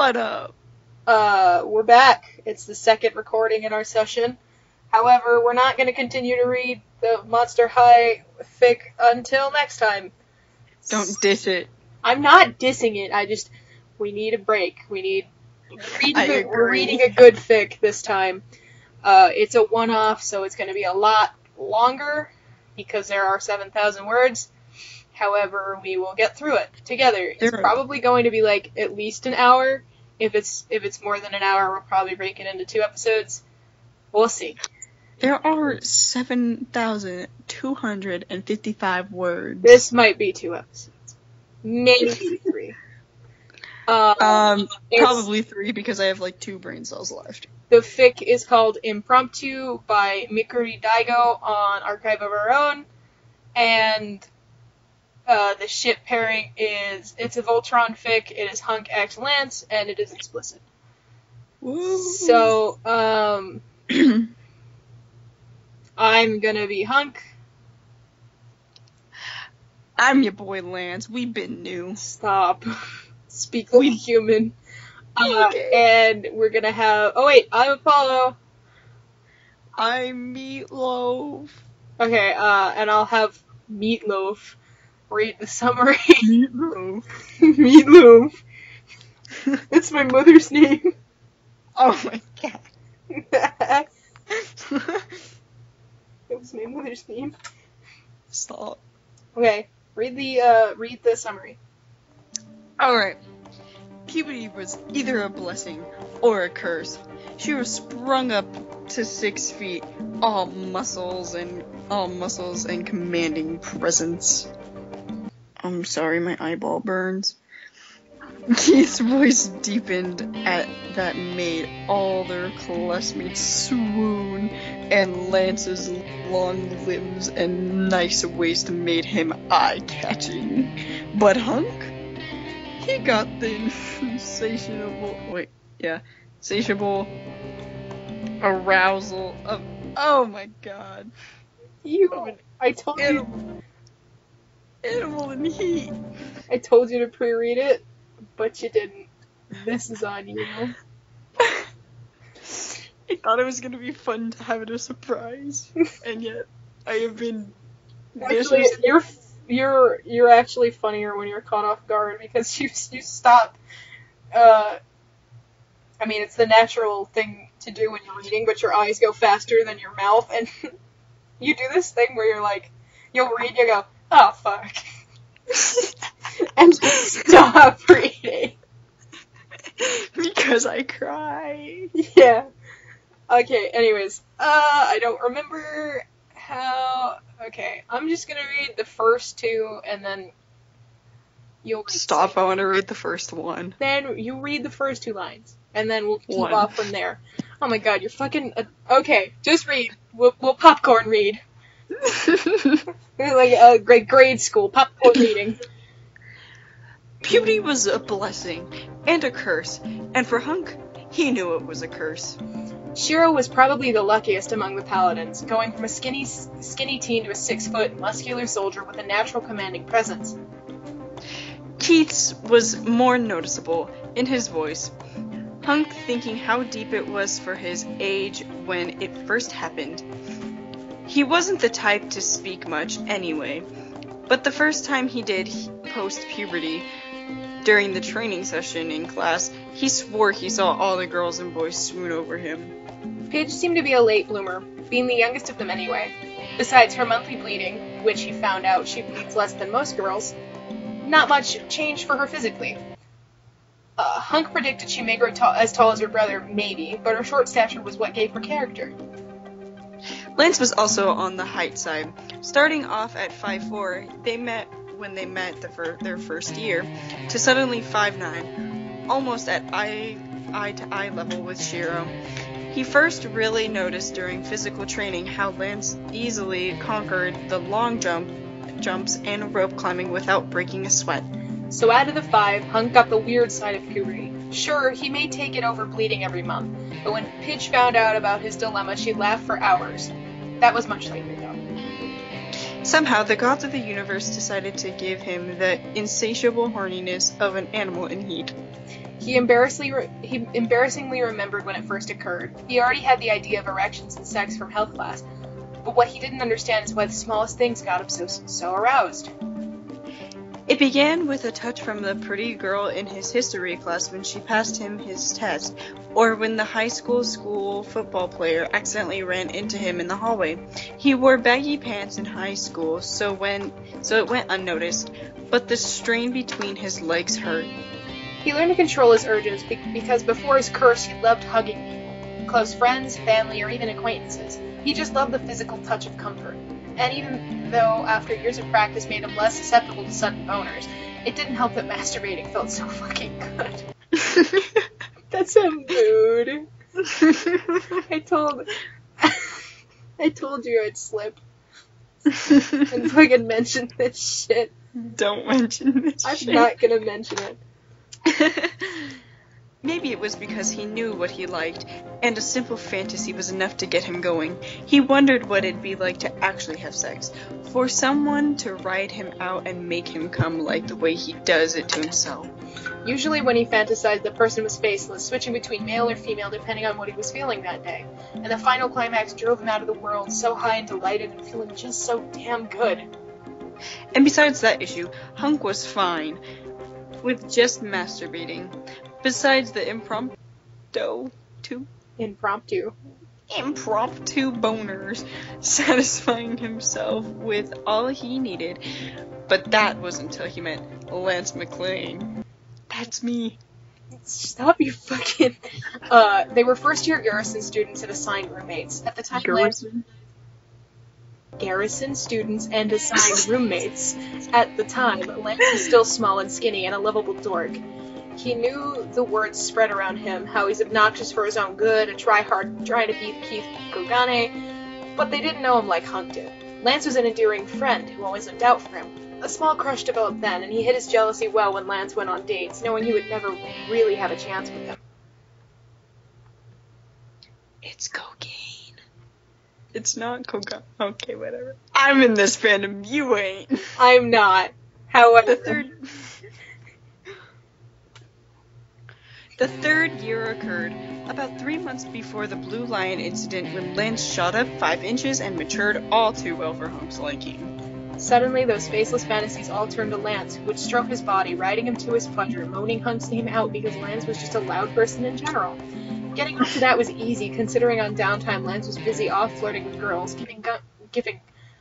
What up? We're back. It's the second recording in our session. However, we're not going to continue to read the Monster High fic until next time. Don't diss it. I'm not dissing it. We need a break. We're reading a good fic this time. It's a one-off, so it's going to be a lot longer because there are 7,000 words. However, we will get through it together. It's probably going to be like at least an hour. If it's more than an hour, we'll probably break it into 2 episodes. We'll see. There are 7,255 words. This might be 2 episodes. Maybe 3. Probably 3 because I have like 2 brain cells left. The fic is called Impromptu by mikuridaigo on Archive of Our Own, and the ship pairing it's a Voltron fic, it is Hunk x Lance, and it is explicit. Woo. So, I'm gonna be Hunk. I'm your boy Lance, we've been new. Stop. Speak like a human. Okay. And we're gonna have... Oh wait, I'm Apollo. I'm Meatloaf. Okay, and I'll have Meatloaf read the summary. Meatloaf. Meatloaf. That's my mother's name. Oh my god. That was my mother's name. Stop. Okay, read the summary. Alright. Puberty was either a blessing or a curse. She was sprung up to 6 feet, all muscles and commanding presence. I'm sorry, my eyeball burns. Keith's voice deepened at that made all their classmates swoon, and Lance's long limbs and nice waist made him eye-catching. But Hunk? He got the insatiable arousal of, oh my god. I told you. Animal in heat. I told you to pre-read it, but you didn't. This is on you. I thought it was gonna be fun to have it a surprise, and yet I have been. Actually, you're actually funnier when you're caught off guard because you stop. I mean, it's the natural thing to do when you're reading, but your eyes go faster than your mouth, and you do this thing where you're like, you'll read, you go, oh fuck, and just stop reading. Because I cry. Yeah. Okay, anyways, I don't remember how... Okay, I'm just gonna read the first 2, and then you'll read Stop, I want to read the first one. Then you read the first 2 lines, and then we'll keep off from there. Oh my god, you're fucking... okay, just read. We'll popcorn read. Like a grade school, popcorn reading. Puberty was a blessing and a curse, and for Hunk, he knew it was a curse. Shiro was probably the luckiest among the paladins, going from a skinny teen to a 6-foot, muscular soldier with a natural commanding presence. Keith's was more noticeable in his voice. Hunk thinking how deep it was for his age when it first happened. He wasn't the type to speak much anyway, but the first time he did post-puberty, during the training session in class, he swore he saw all the girls and boys swoon over him. Paige seemed to be a late bloomer, being the youngest of them anyway. Besides her monthly bleeding, which he found out she bleeds less than most girls, not much changed for her physically. Hunk predicted she may grow as tall as her brother, maybe, but her short stature was what gave her character. Lance was also on the height side. Starting off at 5'4", when they met their first year, to suddenly 5'9", almost at eye-to-eye level with Shiro. He first really noticed during physical training how Lance easily conquered the long jumps and rope climbing without breaking a sweat. So out of the 5, Hunk got the weird side of puberty. Sure, he may take it over bleeding every month, but when Pidge found out about his dilemma, she laughed for hours. That was much later, though. Somehow, the gods of the universe decided to give him the insatiable horniness of an animal in heat. He embarrassingly remembered when it first occurred. He already had the idea of erections and sex from health class, but what he didn't understand is why the smallest things got him so aroused. It began with a touch from the pretty girl in his history class when she passed him his test, or when the high school football player accidentally ran into him in the hallway. He wore baggy pants in high school, so it went unnoticed, but the strain between his legs hurt. He learned to control his urges because before his curse he loved hugging people, close friends, family, or even acquaintances. He just loved the physical touch of comfort. And even though after years of practice made him less susceptible to sudden boners, it didn't help that masturbating felt so fucking good. That's a mood. I told you I'd slip. And fucking mention this shit. Don't mention this shit. I'm not gonna mention it. Maybe it was because he knew what he liked, and a simple fantasy was enough to get him going. He wondered what it'd be like to actually have sex, for someone to ride him out and make him come like the way he does it to himself. Usually when he fantasized, the person was faceless, switching between male or female depending on what he was feeling that day. And the final climax drove him out of the world, so high and delighted and feeling just so damn good. And besides that issue, Hunk was fine with just masturbating. Besides the impromptu boners, satisfying himself with all he needed. But that was until he met Lance McLean. That's me. Stop, you fucking... They were first-year Garrison students and assigned roommates. At the time, Garrison students and assigned roommates. At the time, Lance was still small and skinny and a lovable dork. He knew the words spread around him, how he's obnoxious for his own good, a try-hard trying to beat Keith Gogane, but they didn't know him like Hunk did. Lance was an endearing friend who always looked out for him. A small crush developed then, and he hid his jealousy well when Lance went on dates, knowing he would never really have a chance with him. It's cocaine. It's not cocaine. Okay, whatever. I'm in this fandom, you ain't. I'm not. However... The third year occurred about 3 months before the Blue Lion incident when Lance shot up 5 inches and matured all too well for Hunk's liking. Suddenly, those faceless fantasies all turned to Lance, who would stroke his body, riding him to his pleasure, moaning Hunk's name out because Lance was just a loud person in general. Getting up to that was easy, considering on downtime Lance was busy off flirting with girls, giving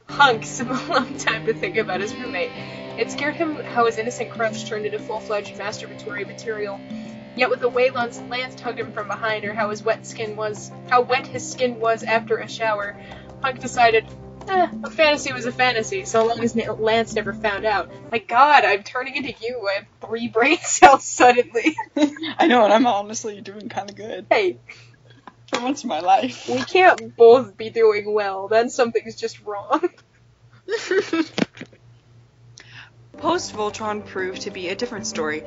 Hunk some alone time to think about his roommate. It scared him how his innocent crush turned into full-fledged masturbatory material. Yet with the way Lance tugged him from behind, or how wet his skin was after a shower, Hunk decided, a fantasy was a fantasy, so long as Lance never found out. My god, I'm turning into you. I have 3 brain cells suddenly. I know, and I'm honestly doing kind of good. Hey. For once in my life. We can't both be doing well. Then something's just wrong. Post-Voltron proved to be a different story.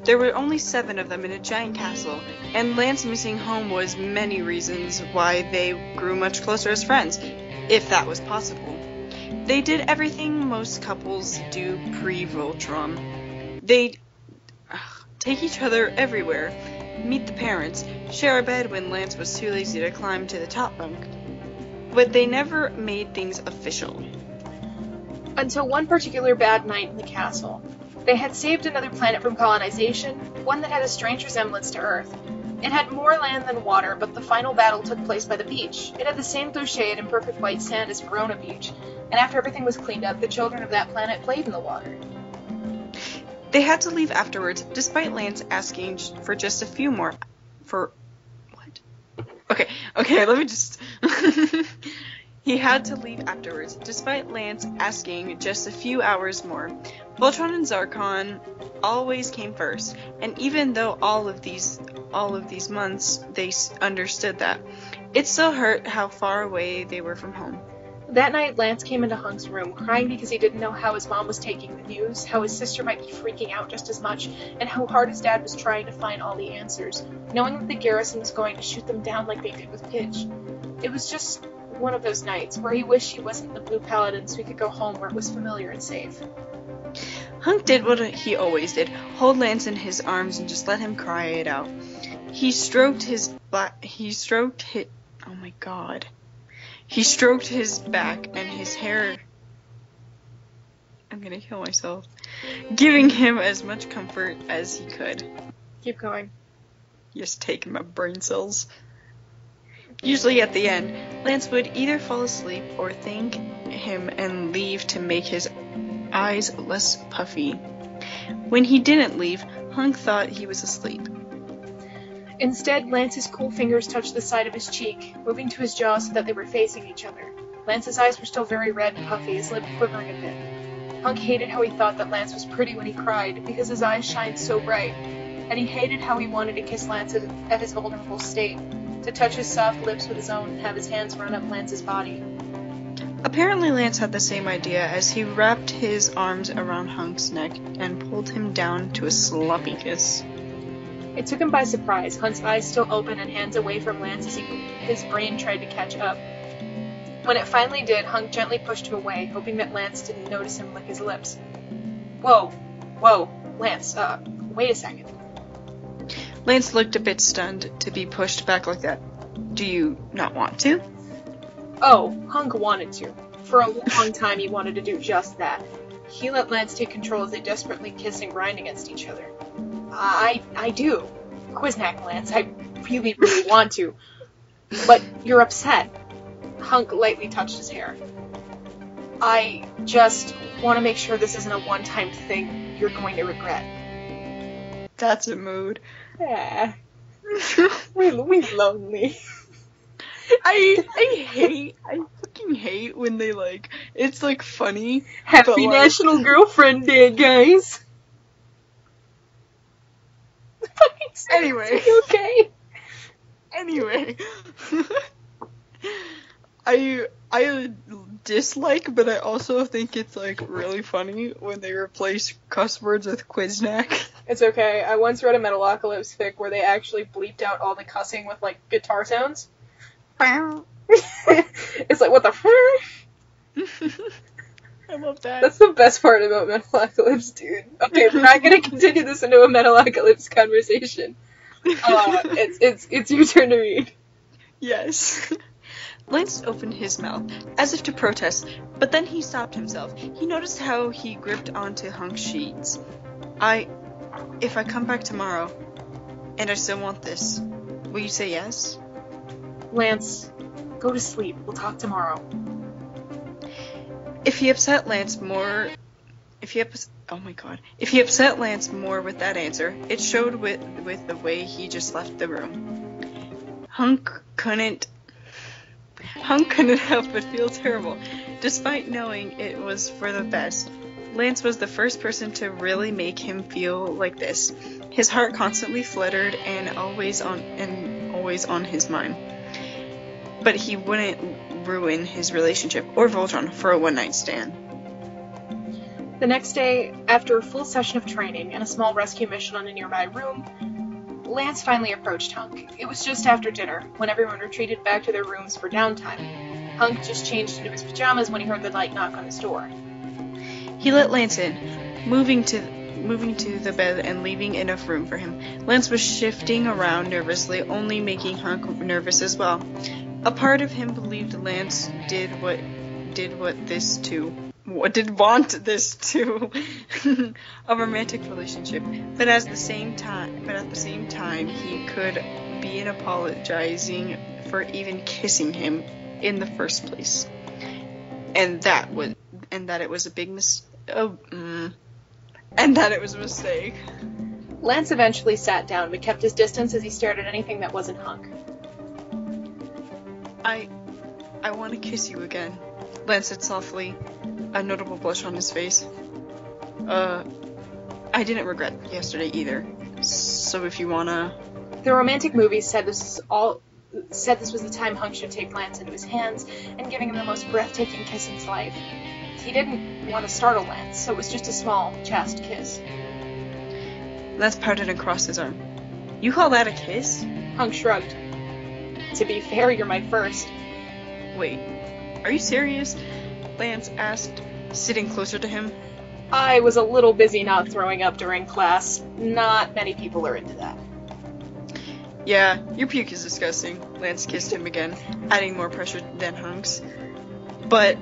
There were only 7 of them in a giant castle, and Lance missing home was many reasons why they grew much closer as friends, if that was possible. They did everything most couples do pre-Voltron. They'd take each other everywhere, meet the parents, share a bed when Lance was too lazy to climb to the top bunk. But they never made things official. Until one particular bad night in the castle. They had saved another planet from colonization, one that had a strange resemblance to Earth. It had more land than water, but the final battle took place by the beach. It had the same blue shade and perfect white sand as Verona Beach, and after everything was cleaned up, the children of that planet played in the water. They had to leave afterwards, despite Lance asking for just a few more... For... what? Okay, let me just... He had to leave afterwards, despite Lance asking just a few hours more. Voltron and Zarkon always came first, and even though all of these months they understood that, it still hurt how far away they were from home. That night, Lance came into Hunk's room, crying because he didn't know how his mom was taking the news, how his sister might be freaking out just as much, and how hard his dad was trying to find all the answers, knowing that the garrison was going to shoot them down like they did with Pidge. It was just one of those nights where he wished he wasn't the Blue Paladin so he could go home where it was familiar and safe. Hunk did what he always did, hold Lance in his arms and just let him cry it out. He stroked his oh my god. He stroked his back and his hair. I'm gonna kill myself. Giving him as much comfort as he could. Keep going. Just taking my brain cells. Usually at the end, Lance would either fall asleep or thank him and leave to make his eyes less puffy. When he didn't leave, Hunk thought he was asleep. Instead, Lance's cool fingers touched the side of his cheek, moving to his jaw so that they were facing each other. Lance's eyes were still very red and puffy, his lip quivering a bit. Hunk hated how he thought that Lance was pretty when he cried, because his eyes shined so bright, and he hated how he wanted to kiss Lance at his vulnerable state, to touch his soft lips with his own and have his hands run up Lance's body. Apparently Lance had the same idea as he wrapped his arms around Hunk's neck and pulled him down to a sloppy kiss. It took him by surprise, Hunk's eyes still open and hands away from Lance as his brain tried to catch up. When it finally did, Hunk gently pushed him away, hoping that Lance didn't notice him lick his lips. Whoa, Lance, wait a second. Lance looked a bit stunned to be pushed back like that. Do you not want to? Oh, Hunk wanted to. For a long time he wanted to do just that. He let Lance take control as they desperately kissed and grind against each other. I do. Quiznak, Lance, I really, really want to. But you're upset. Hunk lightly touched his hair. I just want to make sure this isn't a one-time thing you're going to regret. That's a mood. Yeah. we lonely. I fucking hate when they it's funny. Happy National Girlfriend Day, guys. Anyway. Okay. Anyway. I dislike, but I also think it's really funny when they replace cuss words with Quiznak. It's okay. I once read a Metalocalypse fic where they actually bleeped out all the cussing with guitar sounds. It's what the I love that. That's the best part about Metalocalypse, dude. Okay, we're not gonna continue this into a Metalocalypse conversation. It's your turn to read. Yes. Lance opened his mouth, as if to protest, but then he stopped himself. He noticed how he gripped onto Hunk's sheets. If I come back tomorrow, and I still want this, will you say yes? Lance, go to sleep. We'll talk tomorrow. If he upset Lance more with that answer, it showed with the way he just left the room. Hunk couldn't help but feel terrible, despite knowing it was for the best. Lance was the first person to really make him feel like this. His heart constantly fluttered and always on his mind. But he wouldn't ruin his relationship or Voltron for a one-night stand. The next day, after a full session of training and a small rescue mission on a nearby room, Lance finally approached Hunk. It was just after dinner, when everyone retreated back to their rooms for downtime. Hunk just changed into his pajamas when he heard the light knock on his door. He let Lance in, moving to the bed and leaving enough room for him. Lance was shifting around nervously, only making Hunk nervous as well. A part of him believed Lance did want this to a romantic relationship, but at the same time he could be apologizing for even kissing him in the first place, and that it was a mistake. Lance eventually sat down, but kept his distance as he stared at anything that wasn't Hunk. I want to kiss you again, Lance said softly, a notable blush on his face. I didn't regret yesterday either, so if you wanna... The romantic movies said this was the time Hunk should take Lance into his hands and giving him the most breathtaking kiss in his life. He didn't want to startle Lance, so it was just a small, chaste kiss. Lance pouted and crossed his arm. You call that a kiss? Hunk shrugged. To be fair, you're my first. Wait, are you serious? Lance asked, sitting closer to him. I was a little busy not throwing up during class. Not many people are into that. Yeah, your puke is disgusting. Lance kissed him again, adding more pressure than Hunk's. But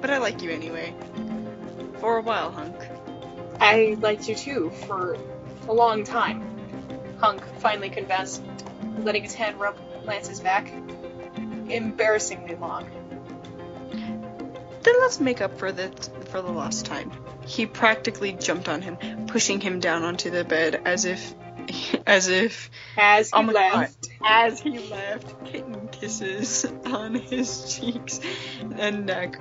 I like you anyway. For a while, Hunk. I liked you too, for a long time. Hunk finally confessed, letting his hand rub Lance's back. Embarrassingly long. Then let's make up for the lost time. He practically jumped on him, pushing him down onto the bed as he laughed, kitten kisses on his cheeks and neck.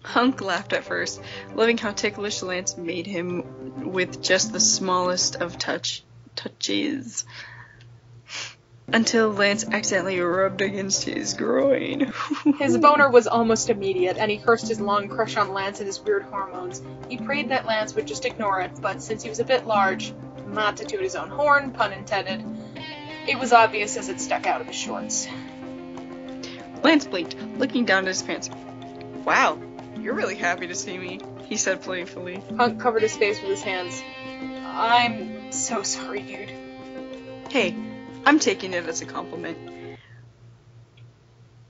Hunk laughed at first, loving how ticklish Lance made him with just the smallest of touches. Until Lance accidentally rubbed against his groin. His boner was almost immediate, and he cursed his long crush on Lance and his weird hormones. He prayed that Lance would just ignore it, but since he was a bit large, not to toot his own horn, pun intended, it was obvious as it stuck out of his shorts. Lance blinked, looking down at his pants. Wow, you're really happy to see me, he said playfully. Hunk covered his face with his hands. I'm so sorry, dude. Hey, I'm taking it as a compliment.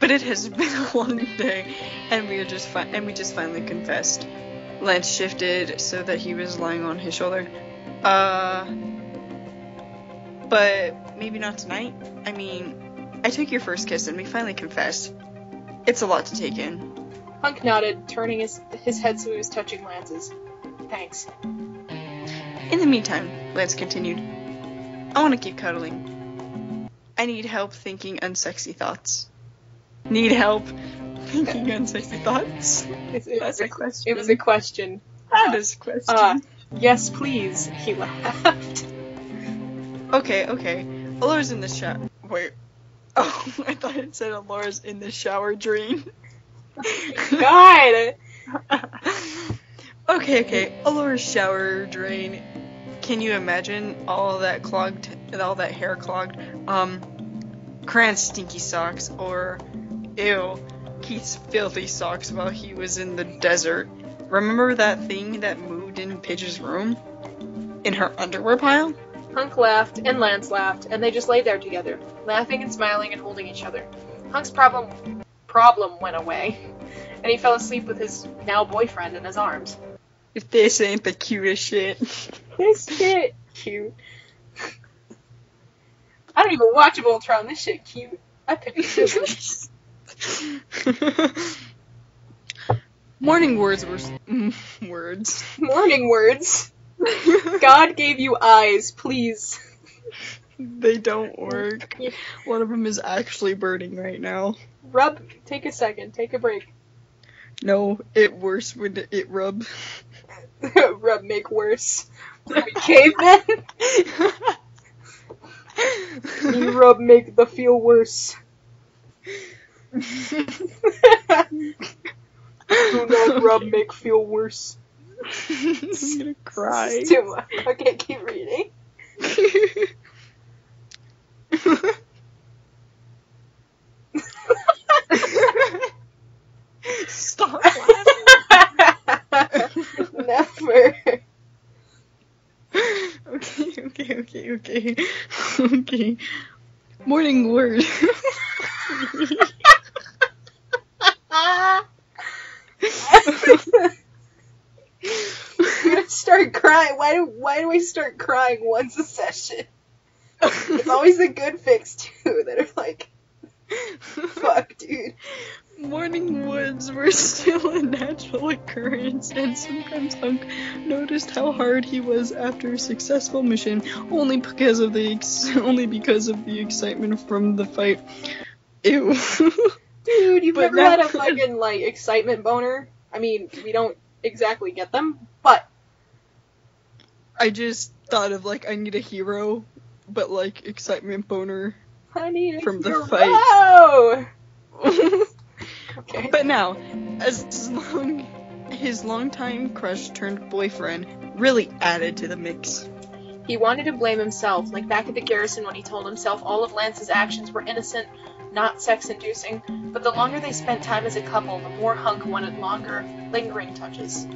But it has been a long day, and we just finally confessed. Lance shifted so that he was lying on his shoulder. But maybe not tonight? I mean, I took your first kiss and we finally confessed. It's a lot to take in. Hunk nodded, turning his head so he was touching Lance's. Thanks. In the meantime, Lance continued, I want to keep cuddling. I need help thinking unsexy thoughts. Need help thinking unsexy thoughts? That's a question. It was a question. That is a question. Yes, please, he laughed. Okay. Alora's in the shower. Wait. Oh, I thought it said Alora's in the shower drain. God! Okay. Alora's shower drain. Can you imagine all that hair clogged? Cran's stinky socks, or, ew, Keith's filthy socks while he was in the desert. Remember that thing that moved in Paige's room? In her underwear pile? Hunk laughed, and Lance laughed, and they just lay there together, laughing and smiling and holding each other. Hunk's problem went away, and he fell asleep with his now boyfriend in his arms. If this ain't the cutest shit. This shit cute. I don't even watch Voltron. This shit cute. I picked this. Morning words were words. Morning words. God gave you eyes, please. They don't work. One of them is actually burning right now. Rub. Take a second. Take a break. No, it worse when it rub. Rub make worse. Caveman. You rub make the feel worse. Do not rub make feel worse. I'm gonna cry. It's too much. Okay, keep reading. Stop laughing. Never. Okay. Morning word. I'm gonna start crying. Why do I start crying once a session? It's always the good fics too that are like, fuck, dude. Morning woods were still a natural occurrence, and sometimes Hunk noticed how hard he was after a successful mission, only because of the excitement from the fight. Ew. Dude, you've never had a fucking, like, excitement boner? I mean, we don't exactly get them, but... I just thought of, like, I need a hero, but, like, excitement boner from the fight. Okay. But now, his longtime crush turned boyfriend really added to the mix. He wanted to blame himself, like back at the garrison when he told himself all of Lance's actions were innocent, not sex-inducing, but the longer they spent time as a couple, the more Hunk wanted longer, lingering touches.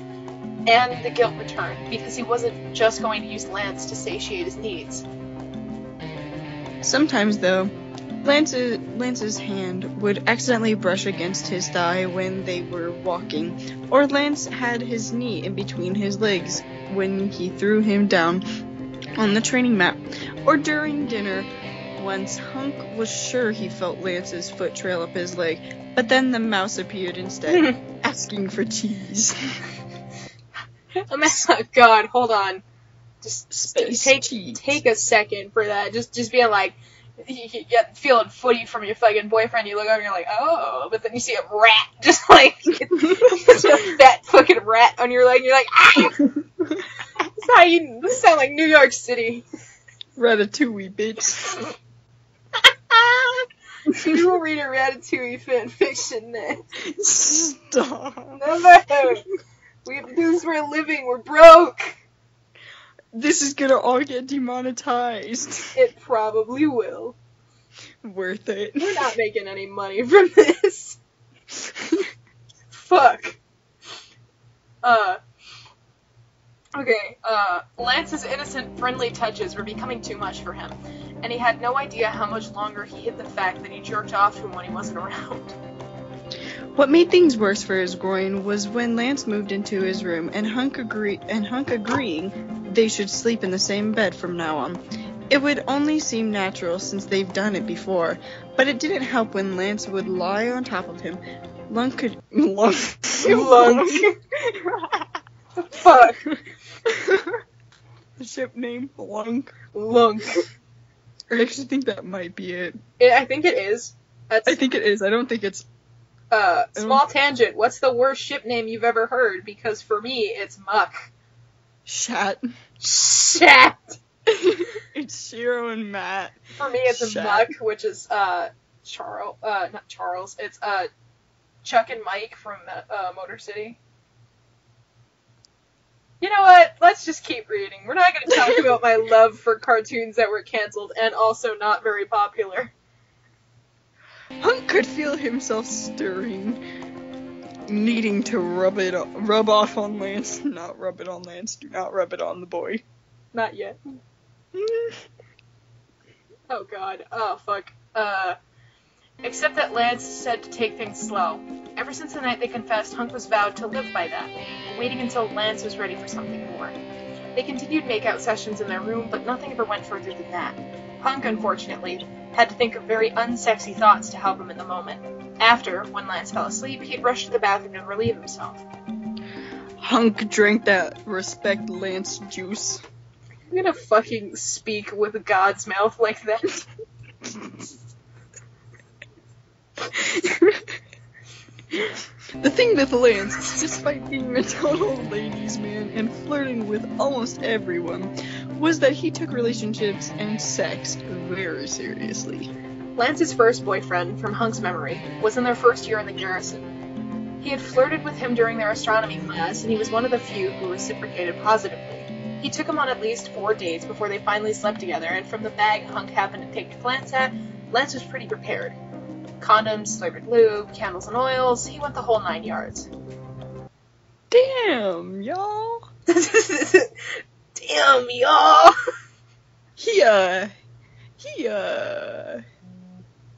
And the guilt returned, because he wasn't just going to use Lance to satiate his needs. Sometimes, though, Lance's hand would accidentally brush against his thigh when they were walking, or Lance had his knee in between his legs when he threw him down on the training mat, or during dinner. Once Hunk was sure he felt Lance's foot trail up his leg, but then the mouse appeared instead, asking for cheese. Oh God, hold on. Just cheese. Take a second for that. Just being like, you get feeling footy from your fucking boyfriend, you look over and you're like, oh, but then you see a rat, just like, just a fat fucking rat on your leg, and you're like, ah! This sound like New York City. Ratatouille, bitch. You will read a Ratatouille fanfiction next. Stop. No. We have to do this for a living, we're broke. This is gonna all get demonetized. It probably will. Worth it. We're not making any money from this. Fuck. Okay, Lance's innocent, friendly touches were becoming too much for him, and he had no idea how much longer he hid the fact that he jerked off to him when he wasn't around. What made things worse for his groin was when Lance moved into his room, and Hunk agreeing they should sleep in the same bed from now on. It would only seem natural since they've done it before, but it didn't help when Lance would lie on top of him. Lunk. Fuck. The ship name Lunk. I actually think that might be it. I think it is. I think it is. I don't think it's... Small tangent. What's the worst ship name you've ever heard? Because for me, it's Muck. Shat. It's Shiro and Matt. For me, it's Muck, which is, not Charles. It's, Chuck and Mike from, Motor City. You know what? Let's just keep reading. We're not going to talk about my love for cartoons that were canceled and also not very popular. Hunk could feel himself stirring, needing to rub off on Lance. Not rub it on Lance. Do not rub it on the boy. Not yet. Oh god. Oh fuck. Except that Lance said to take things slow. Ever since the night they confessed, Hunk was vowed to live by that, waiting until Lance was ready for something more. They continued make-out sessions in their room, but nothing ever went further than that. Hunk, unfortunately, had to think of very unsexy thoughts to help him in the moment. After, when Lance fell asleep, he'd rush to the bathroom to relieve himself. Hunk drank that respect Lance juice. I'm gonna fucking speak with God's mouth like that. The thing with Lance, despite being a total ladies' man and flirting with almost everyone, was that he took relationships and sex very seriously. Lance's first boyfriend, from Hunk's memory, was in their first year in the garrison. He had flirted with him during their astronomy class, and he was one of the few who reciprocated positively. He took him on at least 4 dates before they finally slept together, and from the bag Hunk happened to take a glance at, Lance was pretty prepared. Condoms, flavored lube, candles and oils, he went the whole 9 yards. Damn, y'all. Damn, y'all.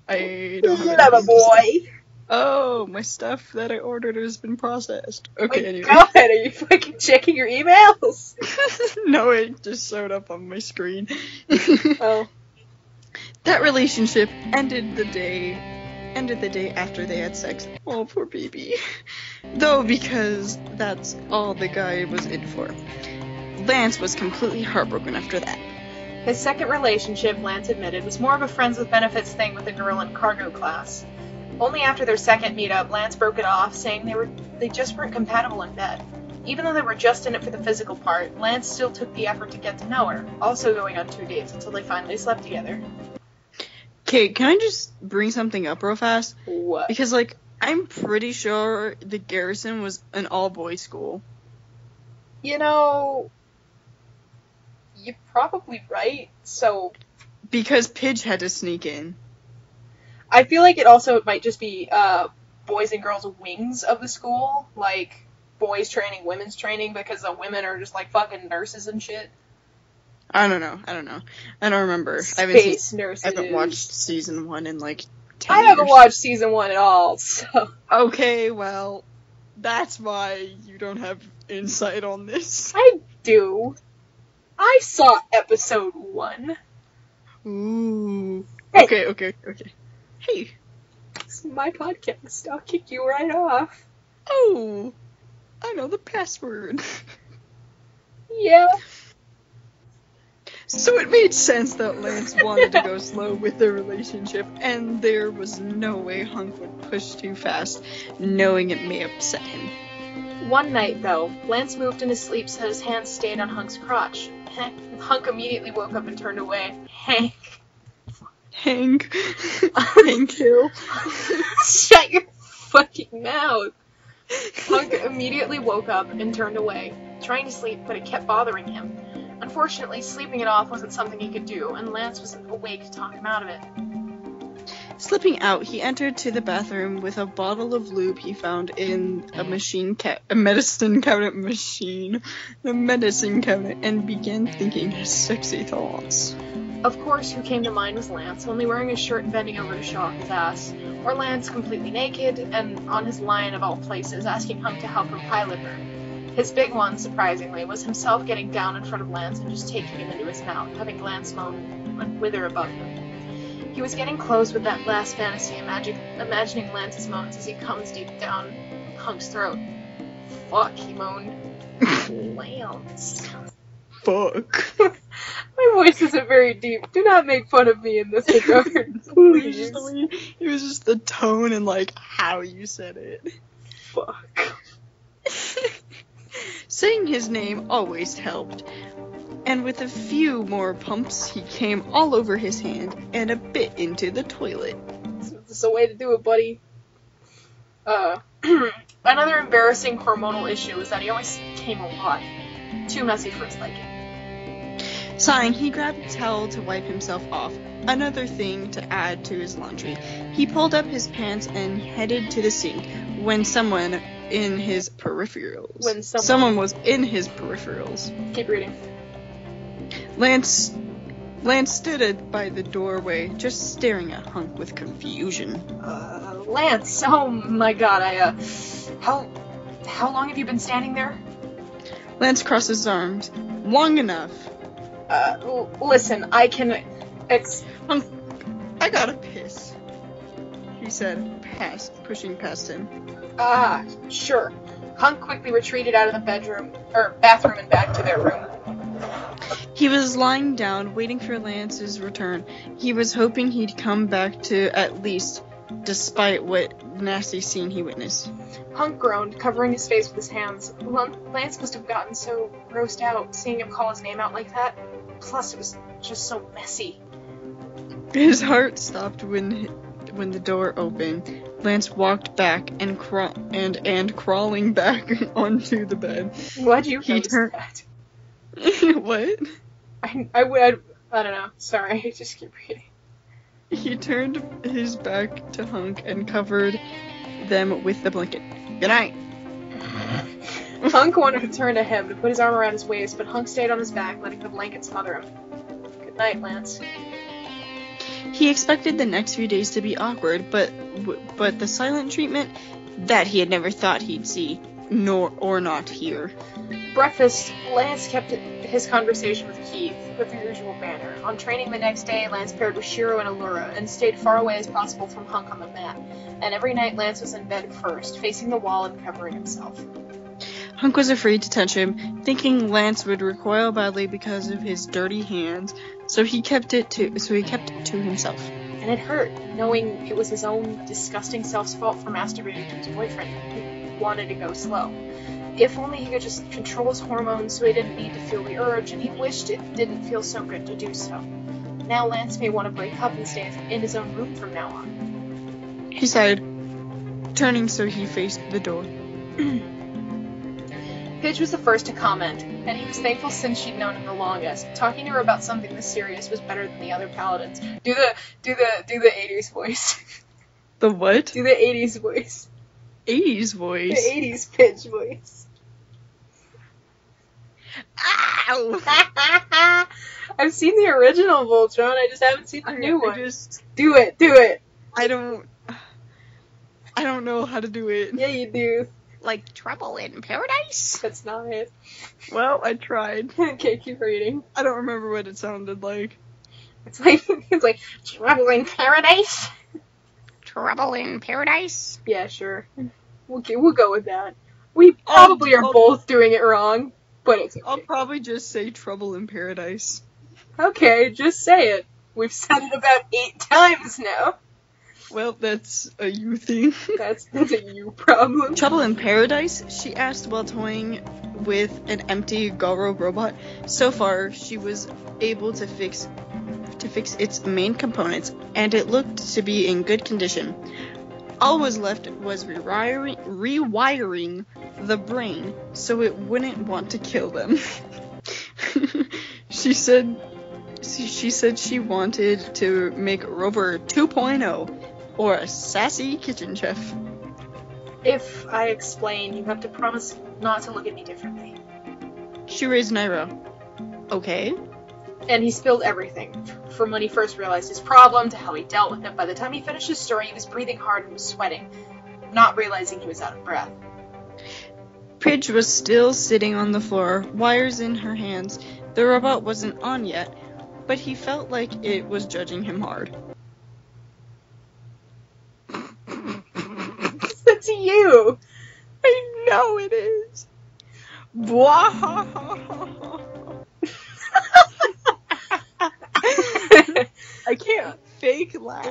I don't have Love a boy. Oh, my stuff that I ordered has been processed. Okay, Oh anyway. God, are you fucking checking your emails? No, it just showed up on my screen. Oh. That relationship ended the day after they had sex. Oh, poor baby. Though, because that's all the guy was in for. Lance was completely heartbroken after that. His second relationship, Lance admitted, was more of a friends with benefits thing with a girl in cargo class. Only after their second meetup, Lance broke it off, saying they just weren't compatible in bed. Even though they were just in it for the physical part, Lance still took the effort to get to know her, also going on 2 dates until they finally slept together. Okay, can I just bring something up real fast? What? Because, I'm pretty sure the garrison was an all-boys school. You know, you're probably right, so... Because Pidge had to sneak in. I feel like it also might just be boys and girls wings of the school, like boys training, women's training, because the women are just like fucking nurses and shit. I don't know. I don't remember. Space nurses. I haven't watched season 1 in like 10 I years. haven't watched season 1 at all, so. Okay, well, that's why you don't have insight on this. I do. I saw episode 1. Ooh. Hey. Okay. Hey. It's my podcast. I'll kick you right off. Oh. I know the password. Yeah. So it made sense that Lance wanted to go slow with their relationship, and there was no way Hunk would push too fast, knowing it may upset him. One night, though, Lance moved in his sleep so his hands stayed on Hunk's crotch. Hunk immediately woke up and turned away. Hank. Hill. Shut your fucking mouth. Hunk immediately woke up and turned away, trying to sleep, but it kept bothering him. Unfortunately, sleeping it off wasn't something he could do, and Lance was awake to talk him out of it. Slipping out, he entered to the bathroom with a bottle of lube he found in a medicine cabinet, and began thinking his sexy thoughts. Of course, who came to mind was Lance, only wearing a shirt and bending over to show off his ass, or Lance completely naked, and on his lion of all places, asking Hunk to help him pilot her. His big one, surprisingly, was himself getting down in front of Lance and just taking him into his mouth, having Lance moan and wither above him. He was getting close with that last fantasy, imagining Lance's moans as he comes deep down Hunk's throat. Fuck, he moaned. Lance. Fuck. My voice isn't very deep. Do not make fun of me in this regard, please. It was just the tone and, like, how you said it. Fuck. Saying his name always helped, and with a few more pumps, he came all over his hand and a bit into the toilet. This is the way to do it, buddy. Another embarrassing hormonal issue is that he always came a lot. Too messy for his liking. Sighing, he grabbed a towel to wipe himself off, another thing to add to his laundry. He pulled up his pants and headed to the sink when someone in his peripherals. Someone was in his peripherals. Keep reading. Lance stood by the doorway, just staring at Hunk with confusion. Lance, oh my god, how long have you been standing there? Lance crossed his arms. Long enough. Listen, I can Hunk, I gotta piss, he said, pushing past him. Sure. Hunk quickly retreated out of the bathroom and back to their room. He was lying down, waiting for Lance's return. He was hoping he'd come back to at least, despite what nasty scene he witnessed. Hunk groaned, covering his face with his hands. Lance must have gotten so grossed out, seeing him call his name out like that. Plus, it was just so messy. His heart stopped when the door opened. Lance walked back and crawling back onto the bed. Why'd you notice that? What? I don't know. Sorry, just keep reading. He turned his back to Hunk and covered them with the blanket. Good night. Hunk wanted to turn to him to put his arm around his waist, but Hunk stayed on his back, letting the blanket smother him. Good night, Lance. He expected the next few days to be awkward, but the silent treatment, that he had never thought he'd see, or not hear. Breakfast, Lance kept his conversation with Keith, with the usual banter. On training the next day, Lance paired with Shiro and Allura, and stayed far away as possible from Hunk on the mat. And every night Lance was in bed first, facing the wall and covering himself. Hunk was afraid to touch him, thinking Lance would recoil badly because of his dirty hands, so he kept it to himself. And it hurt, knowing it was his own disgusting self's fault for masturbating to his boyfriend, who wanted to go slow. If only he could just control his hormones so he didn't need to feel the urge, and he wished it didn't feel so good to do so. Now Lance may want to break up and stay in his own room from now on. He sighed, turning so he faced the door. Pidge was the first to comment, and he was thankful since she'd known him the longest. Talking to her about something this serious was better than the other paladins. Do the 80s voice. The what? Do the 80s voice. 80s voice? The 80s Pidge voice. Ow! I've seen the original Voltron, I just haven't seen the new one. Do it. I don't know how to do it. Yeah, you do. Like Trouble in Paradise? That's not it. Well, I tried. Okay, keep reading. I don't remember what it sounded like. It's like Trouble in Paradise? Trouble in Paradise? Yeah, sure. Okay, we'll go with that. We probably are both doing it wrong, but it's okay. I'll probably just say Trouble in Paradise. Okay, just say it. We've said it about 8 times now. Well, that's a you thing. That's a you problem. Trouble in Paradise? She asked while toying with an empty Garo robot. So far, she was able to fix its main components, and it looked to be in good condition. All was left was rewiring the brain so it wouldn't want to kill them. She said she wanted to make Rover 2.0 or a sassy kitchen chef. If I explain, you have to promise not to look at me differently. She raised an eyebrow. Okay. And he spilled everything, from when he first realized his problem to how he dealt with it. By the time he finished his story, he was breathing hard and was sweating, not realizing he was out of breath. Pidge was still sitting on the floor, wires in her hands. The robot wasn't on yet, but he felt like it was judging him hard. That's you! I know it is. I can't fake laugh.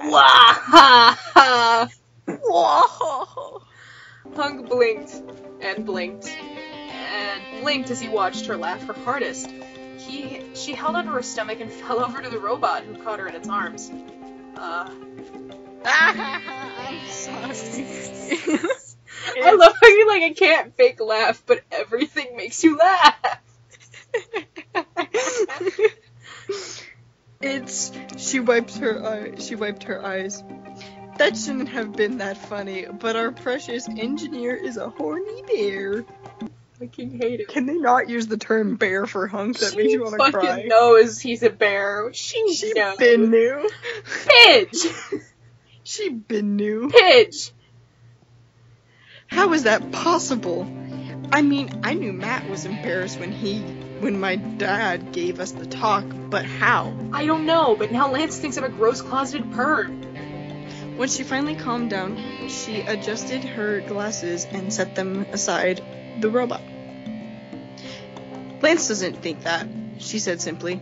Hunk blinked and blinked and blinked as he watched her laugh her hardest. She held onto her stomach and fell over to the robot, who caught her in its arms. I'm sorry. I love how you're like, I can't fake laugh, but everything makes you laugh. She wiped her eyes. That shouldn't have been that funny, but our precious engineer is a horny bear. I fucking hate it. Can they not use the term bear for Hunk? That makes you want to cry. She knows he's a bear. She knows. Been new. Pidge! She been new. Pidge! How is that possible? I mean, I knew Matt was embarrassed when my dad gave us the talk, but how? I don't know, but now Lance thinks I'm a gross closeted perv. When she finally calmed down, she adjusted her glasses and set them aside the robot. Lance doesn't think that, she said simply.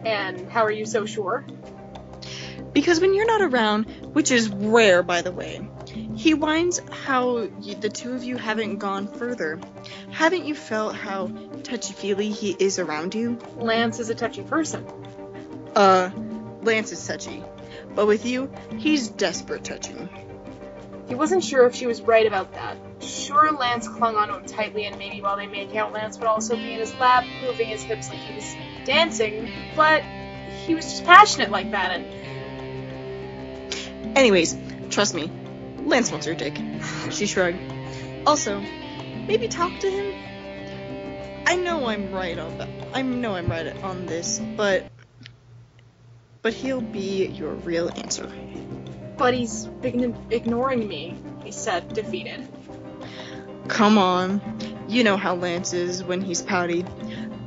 And how are you so sure? Because when you're not around, which is rare by the way, he whines how the two of you haven't gone further. Haven't you felt how touchy-feely he is around you? Lance is a touchy person. Lance is touchy. But with you, he's desperate touching. He wasn't sure if she was right about that. Sure, Lance clung onto him tightly, and maybe while they made out, Lance would also be in his lap, moving his hips like he was dancing, but he was just passionate like that, and... Anyways, trust me, Lance wants your dick. She shrugged. Also, maybe talk to him? I know I'm right on this, but he'll be your real answer. But he's ignoring me, he said, defeated. Come on. You know how Lance is when he's pouty.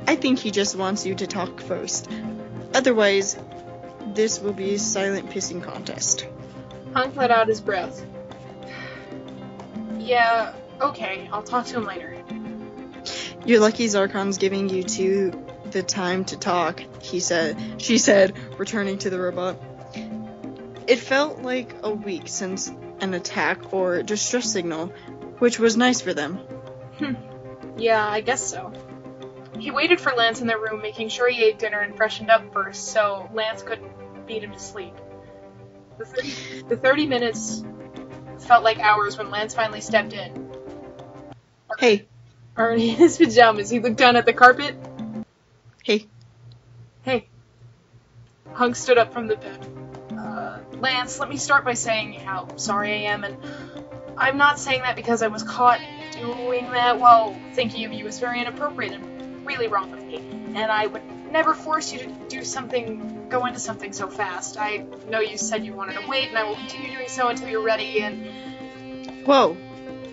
I think he just wants you to talk first. Otherwise, this will be a silent pissing contest. Hunk let out his breath. Yeah, okay, I'll talk to him later. You're lucky Zarkon's giving you the time to talk, she said, returning to the robot. It felt like a week since an attack or distress signal, which was nice for them. Yeah, I guess so. He waited for Lance in their room, making sure he ate dinner and freshened up first, so Lance couldn't beat him to sleep. The 30 minutes felt like hours when Lance finally stepped in. Hey, already in his pajamas. He looked down at the carpet. Hey. Hey. Hunk stood up from the bed. Lance, let me start by saying how sorry I am, and I'm not saying that because I was caught doing that while thinking of you as very inappropriate and really wrong of me. And I would never force you to go into something so fast. I know you said you wanted to wait, and I will continue doing so until you're ready, and... Whoa.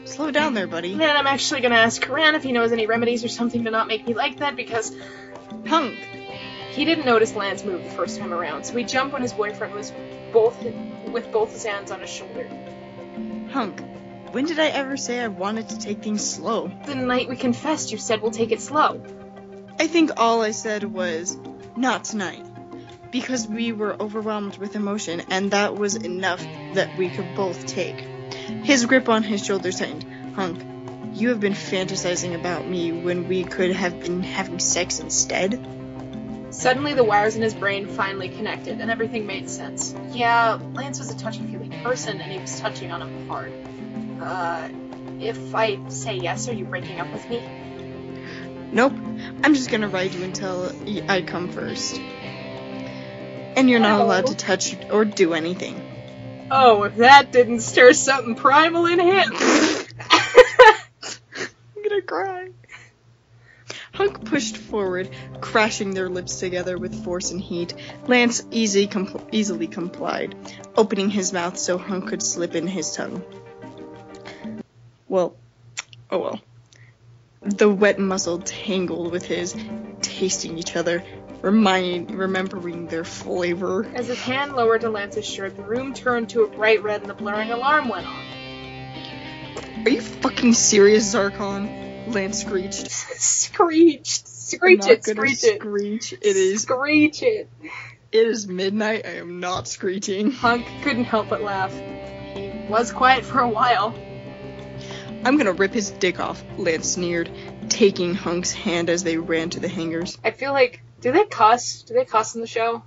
Slow down there, buddy. Then I'm actually gonna ask Karan if he knows any remedies or something to not make me like that, because... Hunk! He didn't notice Lance move the first time around, so he jumped when his boyfriend was with both his hands on his shoulder. Hunk, when did I ever say I wanted to take things slow? The night we confessed, you said we'll take it slow. I think all I said was, not tonight. Because we were overwhelmed with emotion, and that was enough that we could both take. His grip on his shoulder tightened. Hunk, you have been fantasizing about me when we could have been having sex instead? Suddenly, the wires in his brain finally connected, and everything made sense. Yeah, Lance was a touchy-feely person, and he was touching on him hard. If I say yes, are you breaking up with me? Nope. I'm just gonna ride you until I come first. And you're not allowed to touch or do anything. Oh, if that didn't stir something primal in him! I'm gonna cry. Hunk pushed forward, crashing their lips together with force and heat. Lance easily complied, opening his mouth so Hunk could slip in his tongue. Well, oh well. The wet muscle tangled with his, tasting each other, remembering their flavor. As his hand lowered to Lance's shirt, the room turned to a bright red and the blaring alarm went on. Are you fucking serious, Zarkon? Lance screeched. Screech it. Screech. It is. Screech it. It is midnight. I am not screeching. Hunk couldn't help but laugh. He was quiet for a while. I'm gonna rip his dick off, Lance sneered, taking Hunk's hand as they ran to the hangars. I feel like, do they cuss? Do they cuss in the show?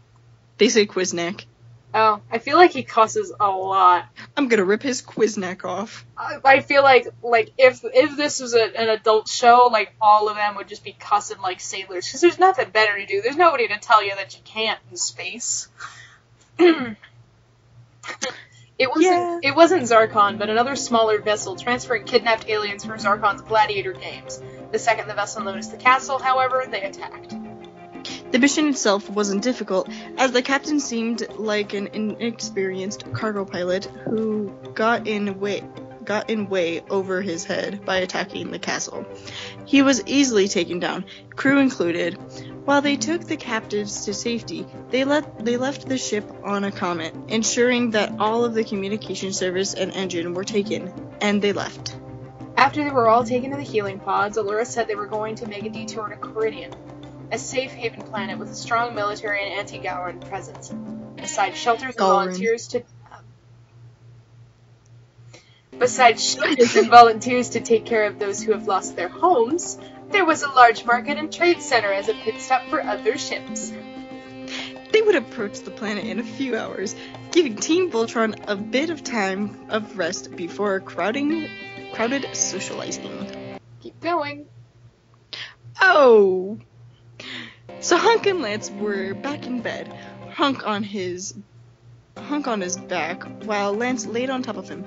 They say Quiznak. Oh, I feel like he cusses a lot. I'm gonna rip his Quiznak off. I feel like if this was an adult show, like, all of them would just be cussing like sailors, because there's nothing better to do. There's nobody to tell you that you can't in space. It wasn't Zarkon, but another smaller vessel transferring kidnapped aliens for Zarkon's gladiator games. The second the vessel noticed the castle, however, they attacked. The mission itself wasn't difficult, as the captain seemed like an inexperienced cargo pilot who got in way over his head by attacking the castle. He was easily taken down, crew included. While they took the captives to safety, they left the ship on a comet, ensuring that all of the communication service and engine were taken, and they left. After they were all taken to the healing pods, Allura said they were going to make a detour to Caridian, a safe haven planet with a strong military and anti-Gowron presence. Besides shelters and volunteers to take care of those who have lost their homes, there was a large market and trade center as a pit stop for other ships. They would approach the planet in a few hours, giving Team Voltron a bit of time of rest before crowded socializing. Keep going. Oh! So Hunk and Lance were back in bed, Hunk on his back, while Lance laid on top of him.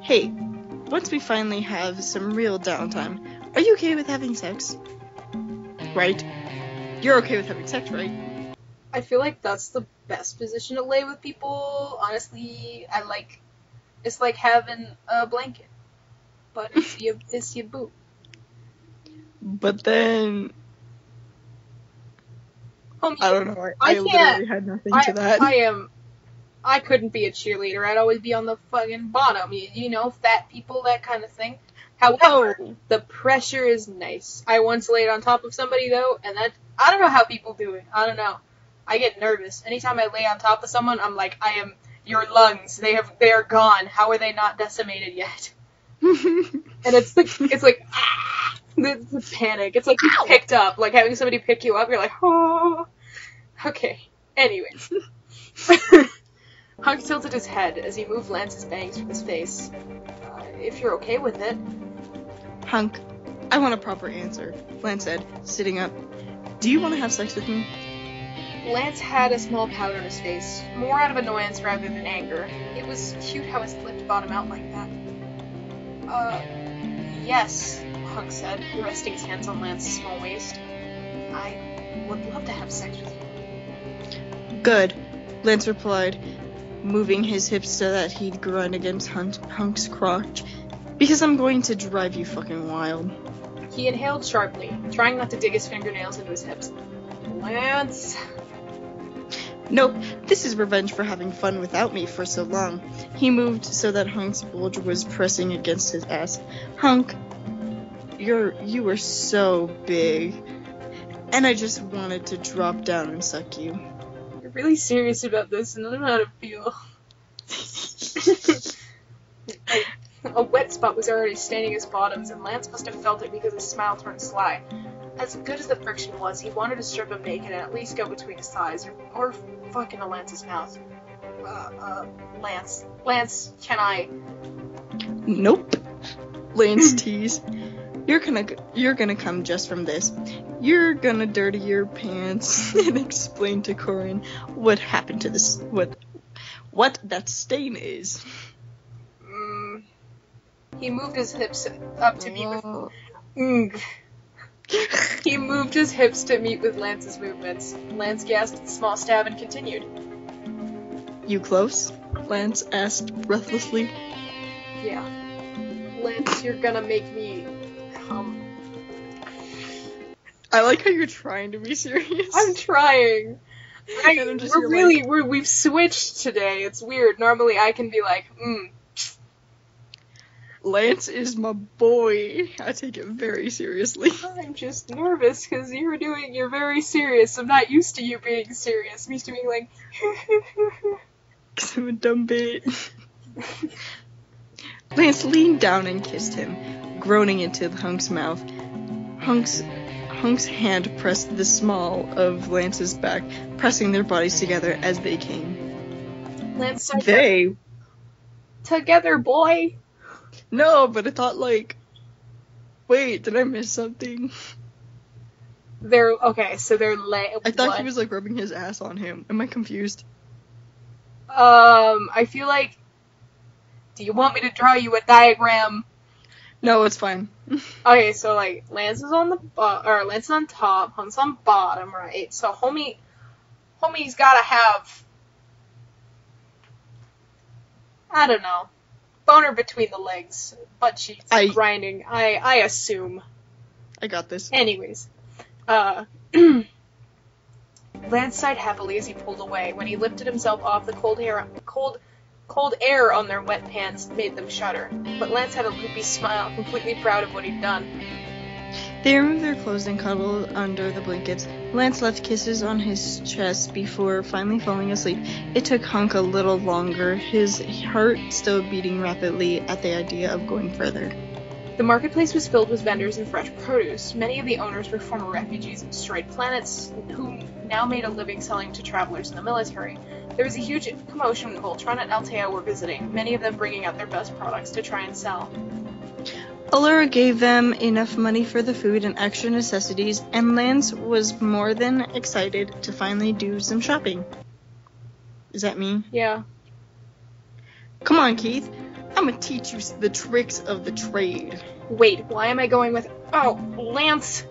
Hey, once we finally have some real downtime, are you okay with having sex? Right? You're okay with having sex, right? I feel like that's the best position to lay with people. Honestly, it's like having a blanket, but it's your boo. But then, I don't know. I literally had nothing to that. I couldn't be a cheerleader. I'd always be on the fucking bottom. You know, fat people, that kind of thing. However, the pressure is nice. I once laid on top of somebody, though, and I don't know how people do it. I don't know. I get nervous. Anytime I lay on top of someone, I'm like, I am your lungs. They are gone. How are they not decimated yet? And it's like, ah! The panic. It's like you picked up. Like having somebody pick you up, you're like, oh. Okay. Anyways. Hunk tilted his head as he moved Lance's bangs from his face. If you're okay with it. Hunk, I want a proper answer, Lance said, sitting up. Do you want to have sex with me? Lance had a small pout on his face, more out of annoyance rather than anger. It was cute how his lip bottomed out like that. Yes, Hunk said, resting his hands on Lance's small waist. I would love to have sex with you. Good, Lance replied, moving his hips so that he'd grunt against Hunk's crotch. Because I'm going to drive you fucking wild. He inhaled sharply, trying not to dig his fingernails into his hips. Lance! Nope, this is revenge for having fun without me for so long. He moved so that Hunk's bulge was pressing against his ass. Hunk, you were so big. And I just wanted to drop down and suck you. You're really serious about this, and I don't know how to feel. A wet spot was already staining his bottoms, and Lance must have felt it because his smile turned sly. As good as the friction was, he wanted to strip him naked and at least go between his thighs, or fuck into Lance's mouth. Lance, can I? Nope. Lance teased. You're gonna come just from this. You're gonna dirty your pants and explain to Corin what happened to this, what that stain is. He moved his hips up to meet with... He moved his hips to meet with Lance's movements. Lance gasped a small stab and continued. You close? Lance asked breathlessly. Yeah. Lance, you're gonna make me come. I like how you're trying to be serious. I'm trying. We've switched today. It's weird. Normally I can be like, Lance is my boy. I take it very seriously. I'm just nervous because you're very serious. I'm not used to you being serious. I'm used to being like, because I'm a dumb bit. Lance leaned down and kissed him, groaning into Hunk's mouth. Hunk's hand pressed the small of Lance's back, pressing their bodies together as they came. Lance said, They? Together, boy! No, but I thought, wait, did I miss something? They're I thought he was, rubbing his ass on him. Am I confused? I feel like... Do you want me to draw you a diagram? No, it's fine. Okay, so, Lance is on Lance is on top, Hunk's on bottom, right? So, homie's gotta have... I don't know. Boner between the legs, butt cheeks, grinding, I assume. I got this. Anyways, Lance sighed happily as he pulled away. When he lifted himself off, the cold air on their wet pants made them shudder. But Lance had a loopy smile, completely proud of what he'd done. They removed their clothes and cuddled under the blankets. Lance left kisses on his chest before finally falling asleep. It took Hunk a little longer, his heart still beating rapidly at the idea of going further. The marketplace was filled with vendors and fresh produce. Many of the owners were former refugees of destroyed planets who now made a living selling to travelers in the military. There was a huge commotion when Voltron and Altea were visiting, many of them bringing out their best products to try and sell. Allura gave them enough money for the food and extra necessities, and Lance was more than excited to finally do some shopping. Is that me? Yeah. Come on, Keith. I'm gonna teach you the tricks of the trade. Wait, why am I going with... Oh, Lance!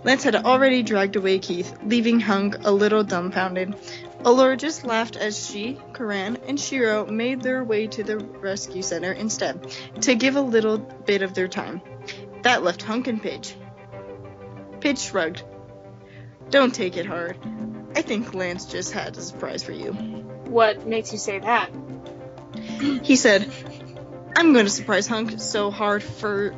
Lance had already dragged away Keith, leaving Hunk a little dumbfounded. Allura just laughed as she, Karan, and Shiro made their way to the rescue center instead, to give a little bit of their time. That left Hunk and Pidge. Pidge shrugged. Don't take it hard. I think Lance just had a surprise for you. What makes you say that? He said, I'm going to surprise Hunk so hard, future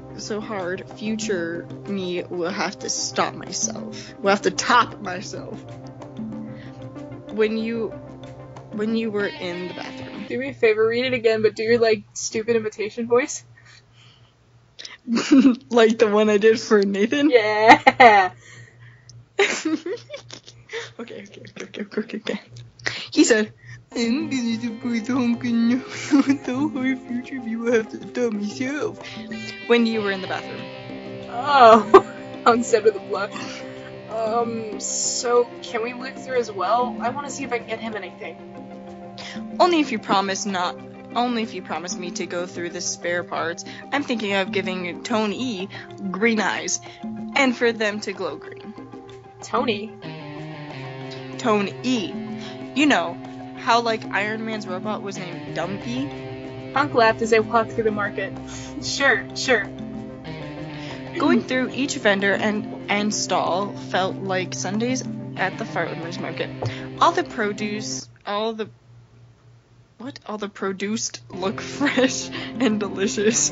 me will have to stop myself. Will have to top myself. When you were in the bathroom. Do me a favor, read it again, but do your, stupid imitation voice. Like the one I did for Nathan? Yeah! Okay. He said, I'm gonna surprise Hunk and the whole future me will have to stop myself. When you were in the bathroom. Oh, Hunk said with a blush. So can we look through as well? I want to see if I can get him anything. Only if you promise me to go through the spare parts. I'm thinking of giving Tony green eyes, and for them to glow green. Tony? Tony. You know, how like Iron Man's robot was named Dumpy? Hunk laughed as they walked through the market. Sure. Going through each vendor and stall felt like Sundays at the farmer's market. All the produce look fresh and delicious,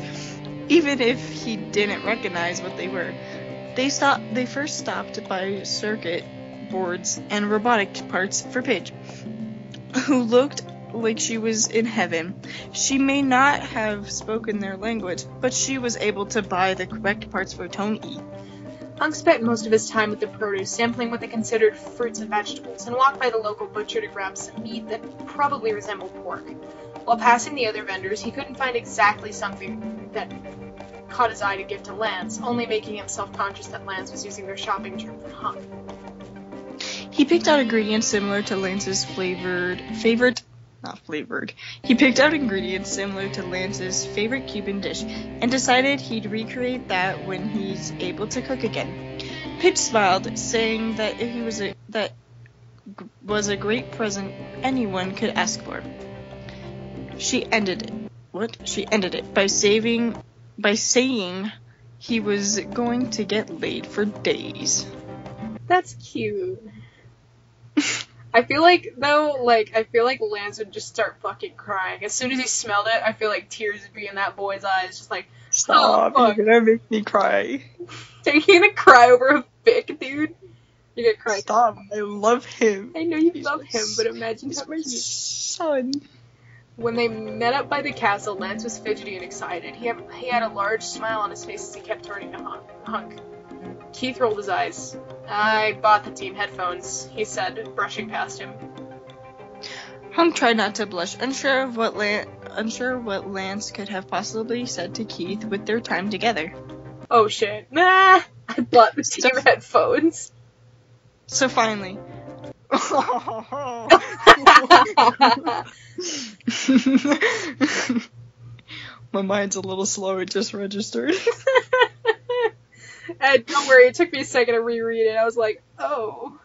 even if he didn't recognize what they were. They first stopped by circuit boards and robotic parts for Pidge, who looked like she was in heaven. She may not have spoken their language, but she was able to buy the correct parts for Tony. Hunk spent most of his time with the produce, sampling what they considered fruits and vegetables, and walked by the local butcher to grab some meat that probably resembled pork. While passing the other vendors, he couldn't find exactly something that caught his eye to give to Lance, only making him self-conscious that Lance was using their shopping term for Hunk. He picked out ingredients similar to Lance's favorite Cuban dish, and decided he'd recreate that when he's able to cook again. Pidge smiled, saying that that was a great present anyone could ask for. She ended it by saying he was going to get laid for days. That's cute. I feel like Lance would just start fucking crying. As soon as he smelled it, I feel like tears would be in that boy's eyes, just like, stop, oh, you're gonna make me cry. Are you gonna cry over a fic, dude? You're gonna cry. Stop, I love him. I know you love him, but imagine he's how my cute. son. When they met up by the castle, Lance was fidgety and excited. He had a large smile on his face as he kept turning to Hunk. Keith rolled his eyes. I bought the team headphones, he said, brushing past him. Hunk tried not to blush, unsure what Lance could have possibly said to Keith with their time together. Oh shit. Nah! I bought the team headphones. So finally... My mind's a little slow, it just registered. And don't worry, it took me a second to reread it. I was like, oh.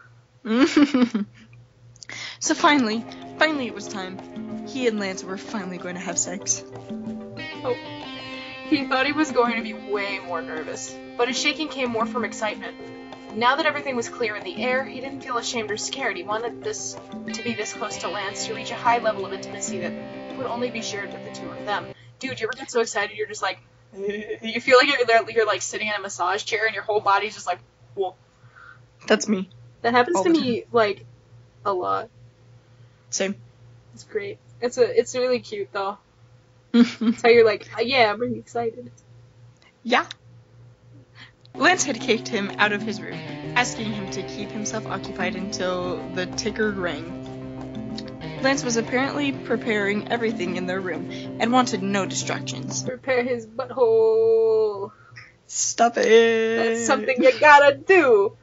So finally it was time. He and Lance were finally going to have sex. Oh. He thought he was going to be way more nervous, but his shaking came more from excitement. Now that everything was clear in the air, he didn't feel ashamed or scared. He wanted this to be this close to Lance, to reach a high level of intimacy that would only be shared with the two of them. Dude, you ever get so excited you're just like, you feel like you're like sitting in a massage chair and your whole body's just like, whoa. That's me. That happens to me, like, a lot. Same. It's great. It's really cute, though. It's how you're like, yeah, I'm really excited. Yeah. Lance had kicked him out of his room, asking him to keep himself occupied until the ticker rang. Lance was apparently preparing everything in their room, and wanted no distractions. Prepare his butthole. Stop it! That's something you gotta do!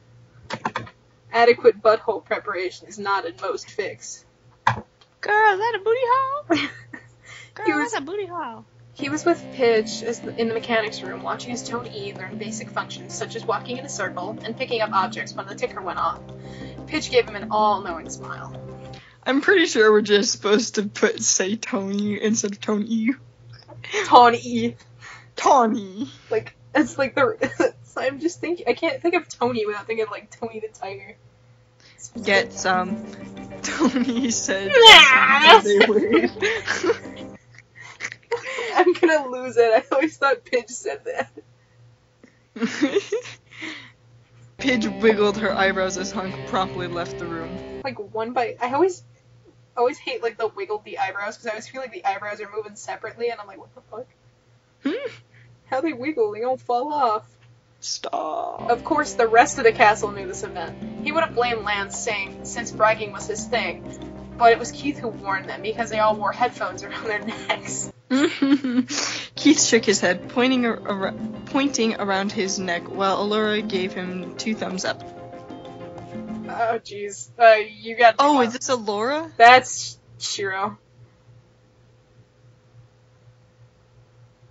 Adequate butthole preparation is not in most fics. Girl, is that a booty hole? Girl, that's a booty hole. He was with Pidge in the mechanics room, watching his Tony learn basic functions, such as walking in a circle and picking up objects when the ticker went off. Pidge gave him an all-knowing smile. I'm pretty sure we're just supposed to say Tony instead of Tony. Tony. Tony. Like, it's like I'm just thinking, I can't think of Tony without thinking of, like, Tony the Tiger. Get some. Tony said. I'm gonna lose it. I always thought Pidge said that. Pidge wiggled her eyebrows as Hunk promptly left the room. Like one by, I always hate like the wiggled the eyebrows because I always feel like the eyebrows are moving separately and I'm like, what the fuck? How they wiggle? They don't fall off. Stop. Of course, the rest of the castle knew this event. He would have blamed Lance, saying since bragging was his thing, but it was Keith who warned them because they all wore headphones around their necks. Keith shook his head, pointing around his neck, while Allura gave him 2 thumbs up. Oh, jeez. You got. Oh, is this Allura? That's Shiro.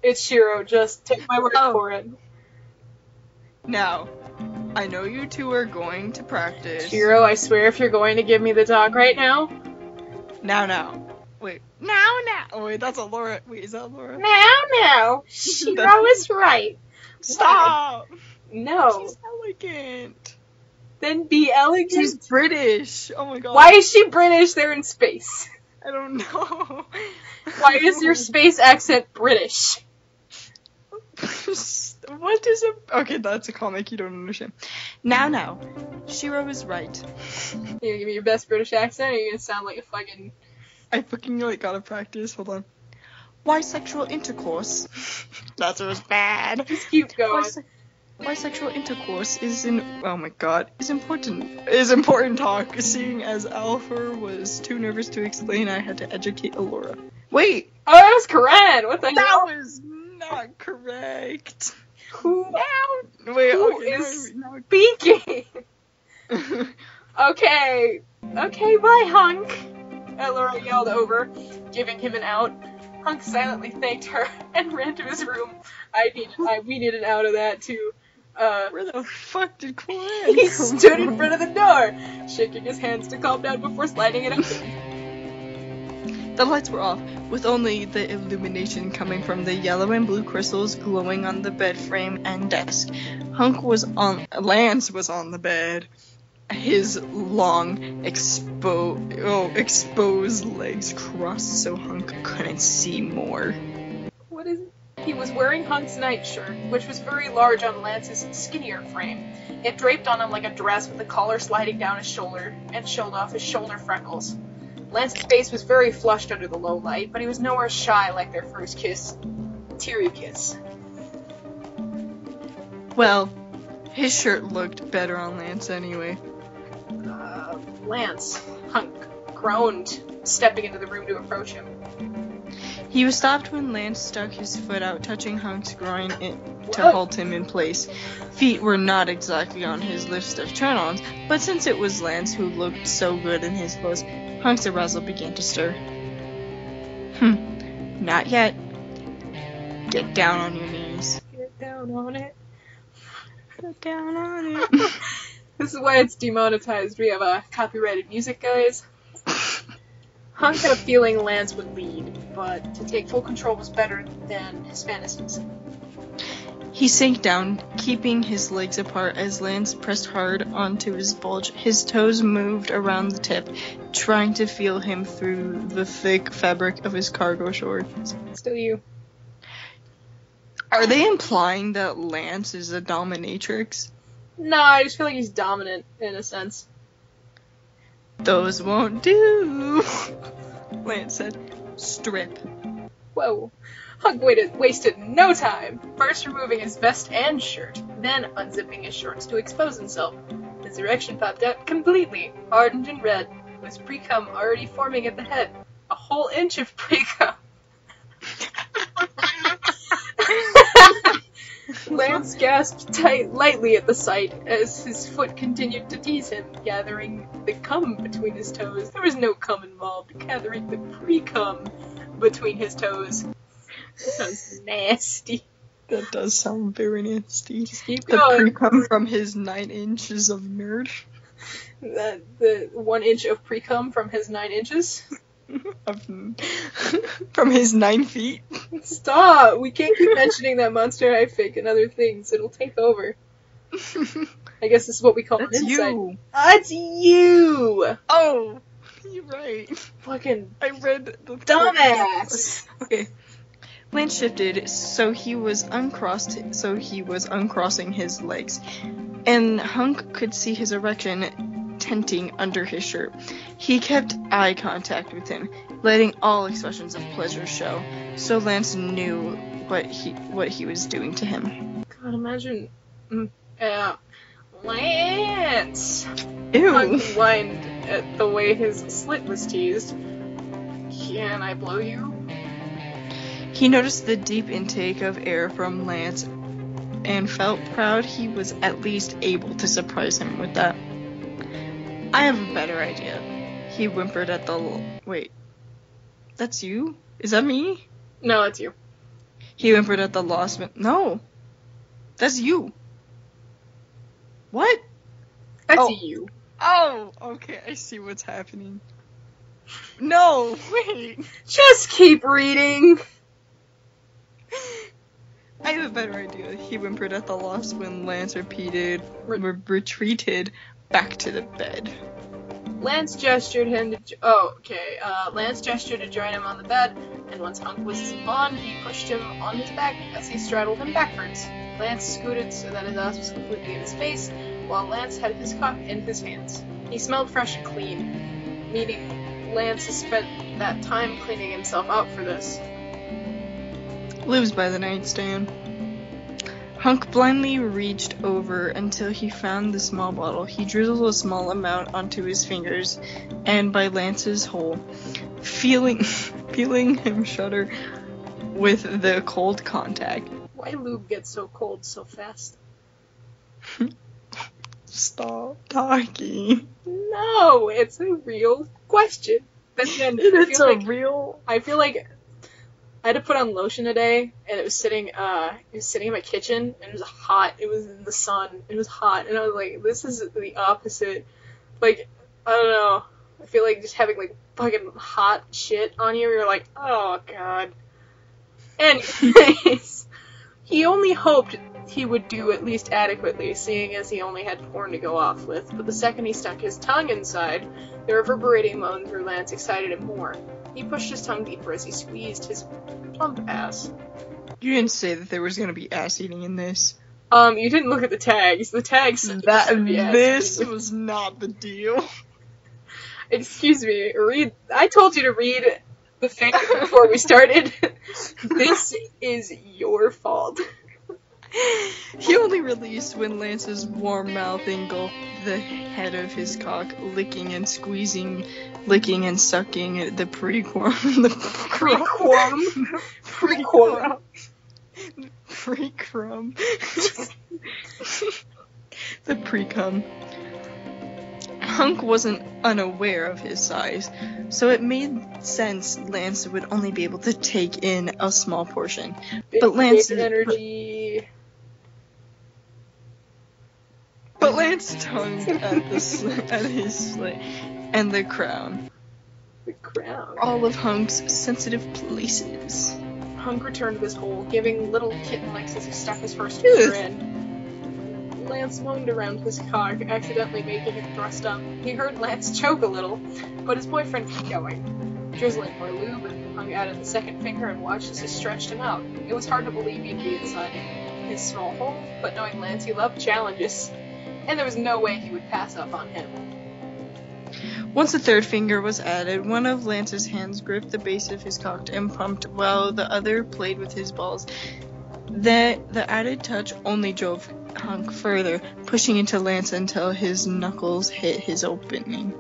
It's Shiro. Just take my word for it. Now, I know you two are going to practice. Shiro, I swear if you're going to give me the dog right now. Now. Wait. Now. Oh, wait, that's Allura. Wait, is that Allura? Now. Shiro is right. Stop. No. She's elegant. Then be elegant. She's British. Oh my god. Why is she British? They're in space. I don't know. Why is your space accent British? What is it? Okay, that's a comic you don't understand. Now. Shiro is right. You gonna give me your best British accent, or are you gonna sound like a fucking... I fucking gotta practice. Hold on. Why sexual intercourse? That was bad. Just keep going. Why sexual intercourse is important talk, seeing as Alpha was too nervous to explain. I had to educate Allura. Wait! Oh, that was correct! What the hell? That was not correct. Who is speaking? Okay, bye, Hunk! Allura yelled over, giving him an out. Hunk silently thanked her and ran to his room. We needed out of that, too. Where the fuck did Quinn? He stood in front of the door, shaking his hands to calm down before sliding it open. The lights were off, with only the illumination coming from the yellow and blue crystals glowing on the bed frame and desk. Lance was on the bed, his long, exposed legs crossed so Hunk couldn't see more. What is it? He was wearing Hunk's nightshirt, which was very large on Lance's skinnier frame. It draped on him like a dress with the collar sliding down his shoulder and showed off his shoulder freckles. Lance's face was very flushed under the low light, but he was nowhere shy like their first kiss. Teary kiss. Well, his shirt looked better on Lance anyway. Lance, Hunk groaned, stepping into the room to approach him. He was stopped when Lance stuck his foot out, touching Hunk's groin to hold him in place. Feet were not exactly on his list of turn-ons, but since it was Lance who looked so good in his clothes, Hunk's arousal began to stir. Not yet. Get down on your knees. Get down on it. Get down on it. This is why it's demonetized. We have copyrighted music, guys. Hunk had a feeling Lance would lead, but to take full control was better than his fantasies. He sank down, keeping his legs apart as Lance pressed hard onto his bulge. His toes moved around the tip, trying to feel him through the thick fabric of his cargo shorts. Still you. Are they implying that Lance is a dominatrix? No, I just feel like he's dominant, in a sense. Those won't do, Lance said. Strip. Whoa. Hunk wasted no time, first removing his vest and shirt, then unzipping his shorts to expose himself. His erection popped out completely, ardent and red, with pre-cum already forming at the head. A whole inch of pre-cum. Lance gasped lightly at the sight as his foot continued to tease him, gathering the cum between his toes. There was no cum involved, gathering the pre-cum between his toes. That sounds nasty. That does sound very nasty. Just keep the going. pre-cum from his 9 inches of nerd. The 1 inch of pre-cum from his 9 inches? From his 9 feet. Stop! We can't keep mentioning that Monster High fic and other things. It'll take over. I guess this is what we call That's an insight. you. That's you! Oh, you're right. Fucking I read the dumbass! Okay. Lance shifted, so he was uncrossing his legs, and Hunk could see his erection tenting under his shirt. He kept eye contact with him, letting all expressions of pleasure show, so Lance knew what he was doing to him. God, imagine... Lance! Ew! Hunk whined at the way his slit was teased. Can I blow you? He noticed the deep intake of air from Lance and felt proud he was at least able to surprise him with that. I have a better idea. He whimpered at the... Wait. That's you? Is that me? No, that's you. He whimpered at the lost man. No! That's you! What? That's you. Oh, okay, I see what's happening. No, wait! Just keep reading! I have a better idea. He whimpered at the lost when Lance retreated back to the bed. Lance gestured to join him on the bed, and once Hunk was on, he pushed him on his back as he straddled him backwards. Lance scooted so that his ass was completely in his face, while Lance had his cock in his hands. He smelled fresh and clean, meaning Lance has spent that time cleaning himself out for this. Lives by the nightstand. Hunk blindly reached over until he found the small bottle. He drizzled a small amount onto his fingers and by Lance's hole, feeling him shudder with the cold contact. Why lube gets so cold so fast? Stop talking. No, it's a real question. But then I feel like I had to put on lotion today, and it was sitting in my kitchen, and it was hot. It was in the sun. It was hot, and I was like, this is the opposite. Like, I don't know. I feel like just having like fucking hot shit on you. You're like, oh god. Anyways, he only hoped he would do at least adequately, seeing as he only had porn to go off with. But the second he stuck his tongue inside, the reverberating moan through Lance excited him more. He pushed his tongue deeper as he squeezed his plump ass. You didn't say that there was gonna be ass eating in this. You didn't look at the tags. The tags said this was not the deal. Excuse me, I told you to read the thing before we started. This is your fault. He only released when Lance's warm mouth engulfed the head of his cock, licking and sucking the pre-crumb. The pre-cum. Hunk wasn't unaware of his size, so it made sense Lance would only be able to take in a small portion. But Lance tongued at his slit and the crown. The crown. All of Hunk's sensitive places. Hunk returned to his hole, giving little kitten licks as he stuck his first finger in. Lance moaned around his cock, accidentally making it thrust up. He heard Lance choke a little, but his boyfriend kept going. Drizzling more lube, Hunk added the second finger and watched as he stretched him out. It was hard to believe he'd be inside his small hole, but knowing Lance, he loved challenges, and there was no way he would pass up on him. Once the third finger was added, one of Lance's hands gripped the base of his cock and pumped while the other played with his balls. The added touch only drove Hunk further, pushing into Lance until his knuckles hit his opening.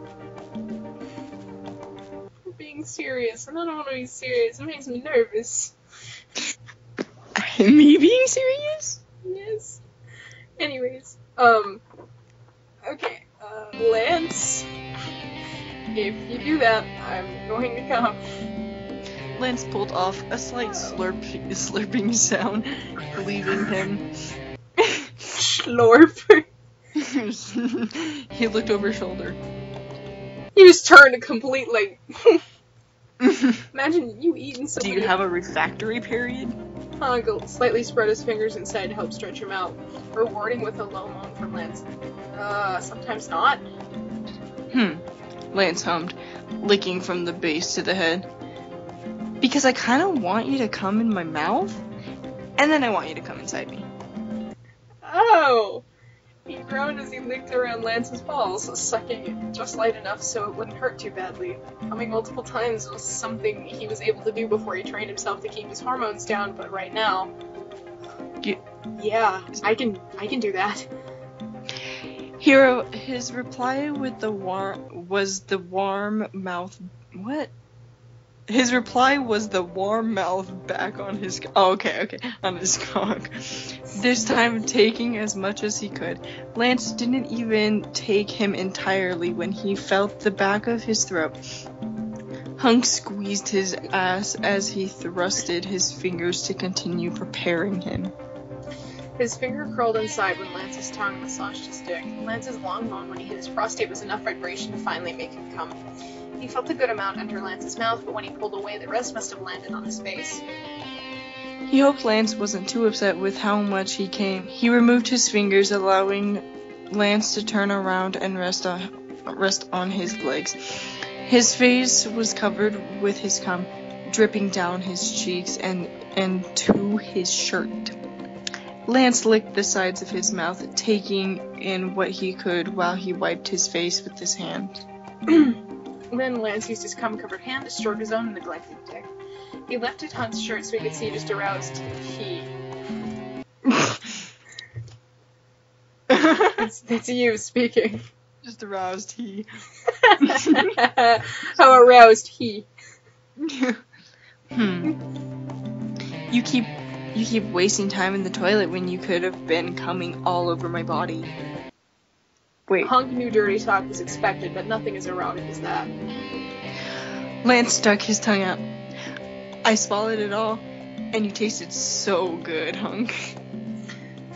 I'm being serious, and I don't want to be serious. It makes me nervous. Me being serious? Yes. Anyways, okay, Lance, if you do that, I'm going to come. Lance pulled off a slight slurping sound, leaving him. Slurp. He looked over his shoulder. He just turned complete, like... Imagine you eating something. Do you have a refractory period? Hunk slightly spread his fingers inside to help stretch him out, rewarding with a low moan from Lance. Sometimes not. Lance hummed, licking from the base to the head. Because I kind of want you to come in my mouth, and then I want you to come inside me. Oh! He groaned as he licked around Lance's balls, sucking it just light enough so it wouldn't hurt too badly. Coming multiple times was something he was able to do before he trained himself to keep his hormones down, but right now... Yeah, I can do that. His reply with the warm mouth... What? His reply was the warm mouth back on his... Oh, okay, on his cock. This time taking as much as he could. Lance didn't even take him entirely when he felt the back of his throat. Hunk squeezed his ass as he thrusted his fingers to continue preparing him. His finger curled inside when Lance's tongue massaged his dick. Lance's long moan when he hit his prostate was enough vibration to finally make him come. He felt a good amount enter Lance's mouth, but when he pulled away, the rest must have landed on his face. He hoped Lance wasn't too upset with how much he came. He removed his fingers, allowing Lance to turn around and rest on his legs. His face was covered with his cum, dripping down his cheeks and to his shirt. Lance licked the sides of his mouth, taking in what he could while he wiped his face with his hand. Then Lance used his cum-covered hand to stroke his own neglected dick. He lifted Hunt's shirt so he could see just aroused he. That's you speaking. Just aroused he. How aroused he. You keep wasting time in the toilet when you could have been coming all over my body. Wait. Hunk knew dirty talk was expected, but nothing as erotic as that. Lance stuck his tongue out. I swallowed it all, and you tasted so good, Hunk.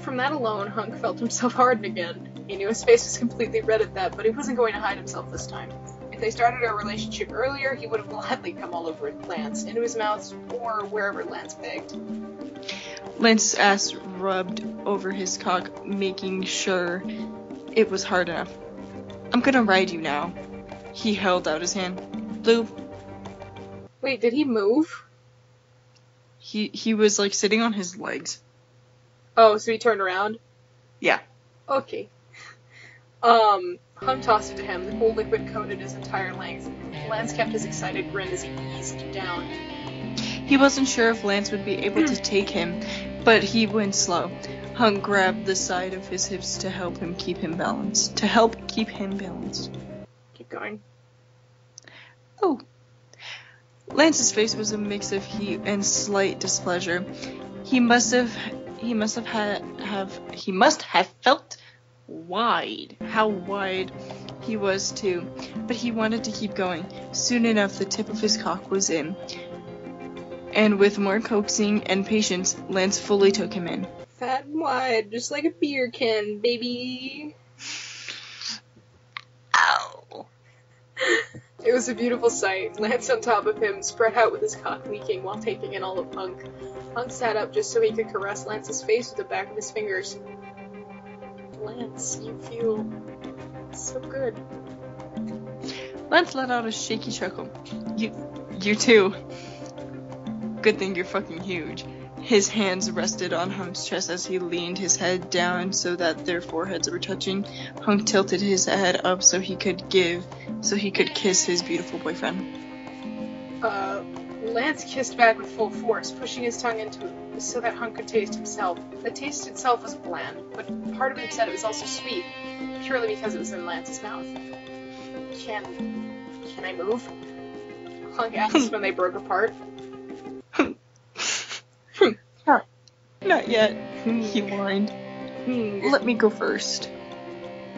From that alone, Hunk felt himself harden again. He knew his face was completely red at that, but he wasn't going to hide himself this time. If they started a relationship earlier, he would have gladly come all over Lance, into his mouth, or wherever Lance begged. Lance's ass rubbed over his cock, making sure it was hard enough. I'm gonna ride you now. He held out his hand. Lube. Wait, did he move? He was like sitting on his legs. Oh, so he turned around? Yeah. Okay. Hunk tossed it to him. The cold liquid coated his entire length. Lance kept his excited grin as he eased down. He wasn't sure if Lance would be able to take him, but he went slow. Hunk grabbed the side of his hips to help keep him balanced. Keep going. Oh. Lance's face was a mix of heat and slight displeasure. He must have felt wide. How wide he was too. But he wanted to keep going. Soon enough the tip of his cock was in. And with more coaxing and patience, Lance fully took him in. Fat and wide, just like a beer can, baby. Ow. It was a beautiful sight. Lance on top of him, spread out with his cock leaking while taking in all of Hunk. Hunk sat up just so he could caress Lance's face with the back of his fingers. Lance, you feel so good. Lance let out a shaky chuckle. You too. Good thing you're fucking huge. His hands rested on Hunk's chest as he leaned his head down so that their foreheads were touching. Hunk tilted his head up so he could kiss his beautiful boyfriend. Lance kissed back with full force, pushing his tongue into it so that Hunk could taste himself. The taste itself was bland, but part of him said it was also sweet, purely because it was in Lance's mouth. Can I move? Hunk asked when they broke apart. Not yet, he whined. Let me go first.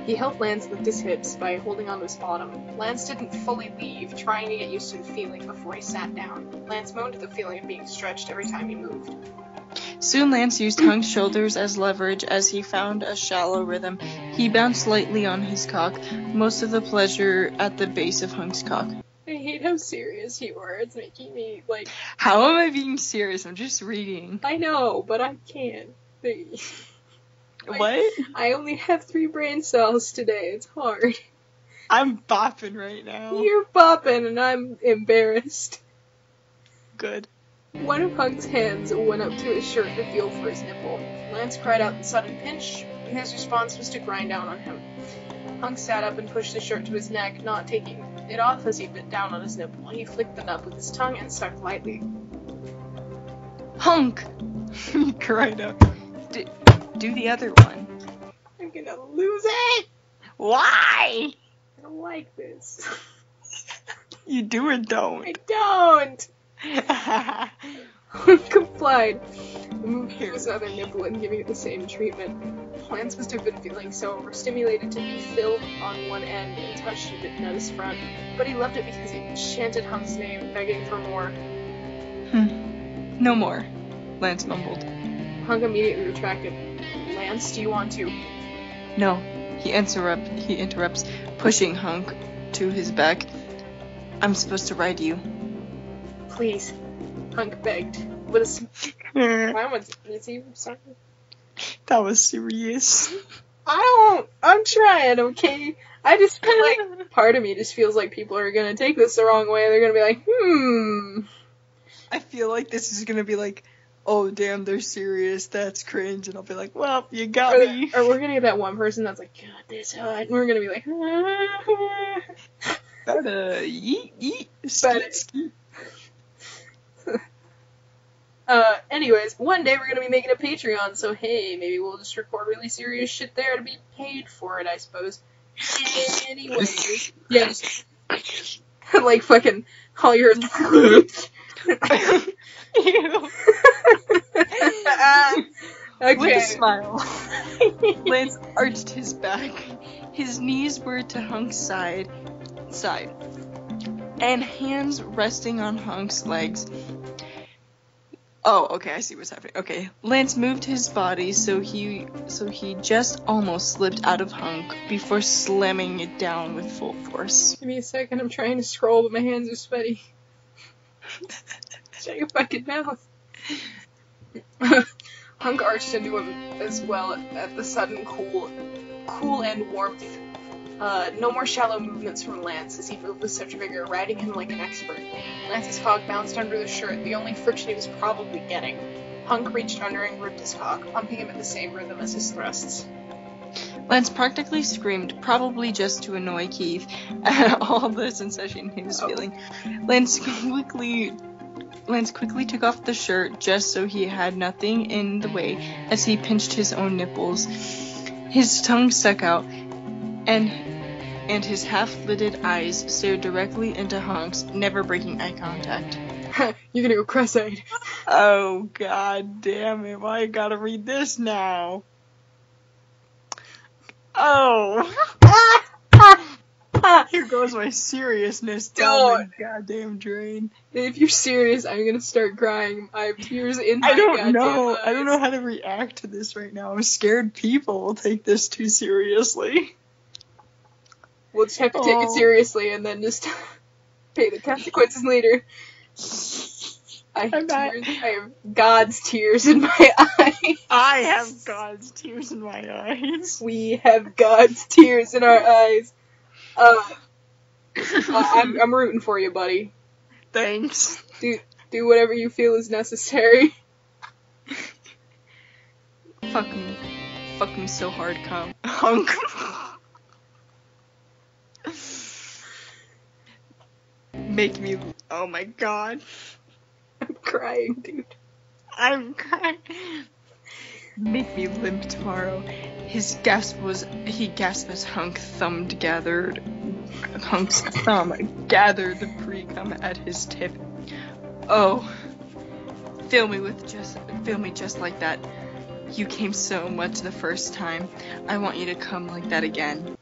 He helped Lance lift his hips by holding onto his bottom. Lance didn't fully leave, trying to get used to the feeling before he sat down. Lance moaned at the feeling of being stretched every time he moved. Soon Lance used Hunk's shoulders as leverage as he found a shallow rhythm. He bounced lightly on his cock, most of the pleasure at the base of Hunk's cock. I hate how serious you are. It's making me, like... How am I being serious? I'm just reading. I know, but I can't. What? I only have 3 brain cells today. It's hard. I'm bopping right now. You're bopping and I'm embarrassed. Good. One of Hunk's hands went up to his shirt to feel for his nipple. Lance cried out in sudden pinch, and his response was to grind down on him. Hunk sat up and pushed the shirt to his neck, not taking it off as he bit down on his nipple. He flicked the nut with his tongue and sucked lightly. Hunk! He cried out. Do the other one. I'm gonna lose it! Why? I don't like this. You do or don't? I don't! Complied. Moved to his other nipple and giving it the same treatment. Lance must have been feeling so overstimulated to be filled on one end and touched it at his front, but he loved it because it chanted Hunk's name, begging for more. No more, Lance mumbled. Hunk immediately retracted. Lance, do you want to? No, he interrupts, pushing Hunk to his back. I'm supposed to ride you. Please, Hunk begged. What is... Is he sorry? That was serious. I'm trying, okay? I just feel like, part of me just feels like people are gonna take this the wrong way. They're gonna be like, I feel like this is gonna be like, oh damn, they're serious, that's cringe, and I'll be like, well, you got me. Or we're gonna get that one person that's like, God, this hot, and we're gonna be like, yeet, skeet. Anyways, one day we're gonna be making a Patreon, so hey, maybe we'll just record really serious shit there to be paid for it, I suppose. Anyways, yes. Like fucking all your... Ew. Okay. With a smile, Lance arched his back. His knees were to Hunk's side, and hands resting on Hunk's legs. Oh, okay, I see what's happening. Okay, Lance moved his body so he just almost slipped out of Hunk before slamming it down with full force. Give me a second, I'm trying to scroll, but my hands are sweaty. Shut your fucking mouth. Hunk arched into him as well at the sudden cool and warmth. No more shallow movements from Lance as he moved with such vigor, riding him like an expert. Lance's hog bounced under the shirt, the only friction he was probably getting. Hunk reached under and gripped his hog, pumping him at the same rhythm as his thrusts. Lance practically screamed, probably just to annoy Keith, at all the sensation he was feeling. Lance quickly took off the shirt just so he had nothing in the way as he pinched his own nipples. His tongue stuck out, and his half-lidded eyes stared directly into Hunk's, never breaking eye contact. You're gonna go cross-eyed. Oh, god damn it, why I gotta read this now? Oh! Here goes my seriousness down the goddamn drain. If you're serious, I'm gonna start crying. I have tears in my I don't goddamn know. eyes. I don't know how to react to this right now. I'm scared people will take this too seriously. We'll just have to take it seriously and then just pay the consequences later. I have God's tears in my eyes. I have God's tears in my eyes. We have God's tears in our eyes. I'm rooting for you, buddy. Thanks. Do whatever you feel is necessary. Fuck him so hard, Hunk. Make me, oh my god. I'm crying, dude. I'm crying. Make me limp tomorrow. He gasped as Hunk's thumb gathered the pre-cum at his tip. Oh, fill me just like that. You came so much the first time. I want you to come like that again.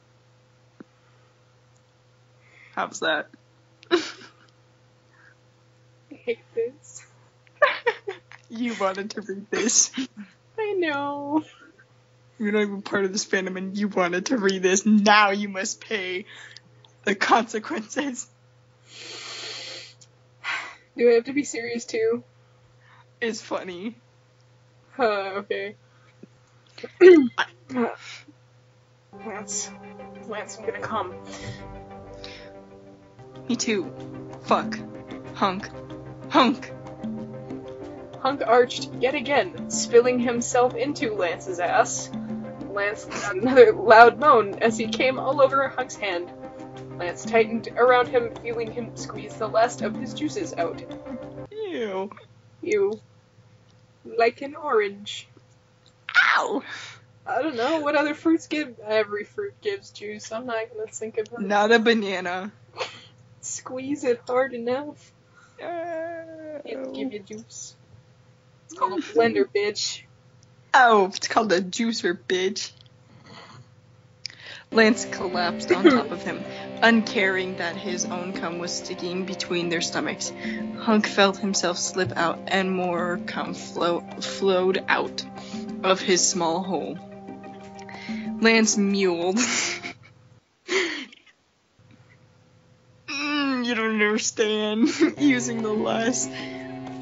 How's that? I hate this. You wanted to read this. I know. You're not even part of this fandom and you wanted to read this. Now you must pay the consequences. Do I have to be serious too? It's funny. Okay. Lance, I'm gonna come. Me too. Fuck. Hunk. Hunk arched yet again, spilling himself into Lance's ass. Lance let out another loud moan as he came all over Hunk's hand. Lance tightened around him, feeling him squeeze the last of his juices out. Ew. You. Like an orange. Ow! I don't know, what other fruits give? Every fruit gives juice. I'm not gonna think of them. Not a banana. Squeeze it hard enough. It'll give you juice. It's called a blender, bitch. Oh, it's called a juicer, bitch. Lance collapsed on top of him, uncaring that his own cum was sticking between their stomachs. Hunk felt himself slip out, and more cum flowed out of his small hole. Lance mewled. You don't understand. Using the last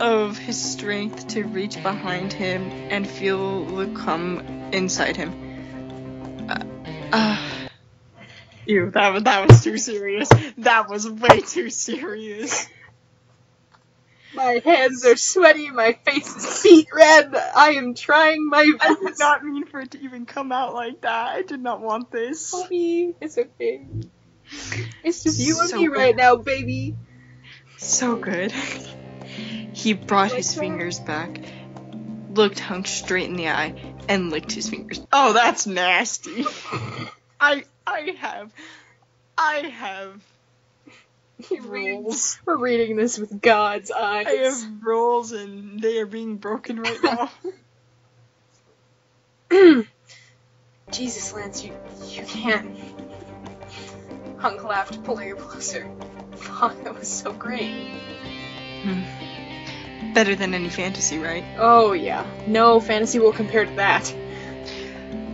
of his strength to reach behind him and feel the cum inside him. Ew, that was too serious. That was way too serious. My hands are sweaty, my face is beet red, I am trying my best. I did not mean for it to even come out like that. I did not want this. Homie, it's okay. It's just you and So me good. right now, baby. So good. He brought his fingers back, looked Hunk straight in the eye, and licked his fingers. Oh, that's nasty. I have rules. We're reading this with God's eyes. I have rules, and they are being broken right now. Jesus, Lance, you can't. Hunk laughed, pulling her closer. Fuck, that was so great. Better than any fantasy, right? Oh, yeah. No fantasy will compare to that.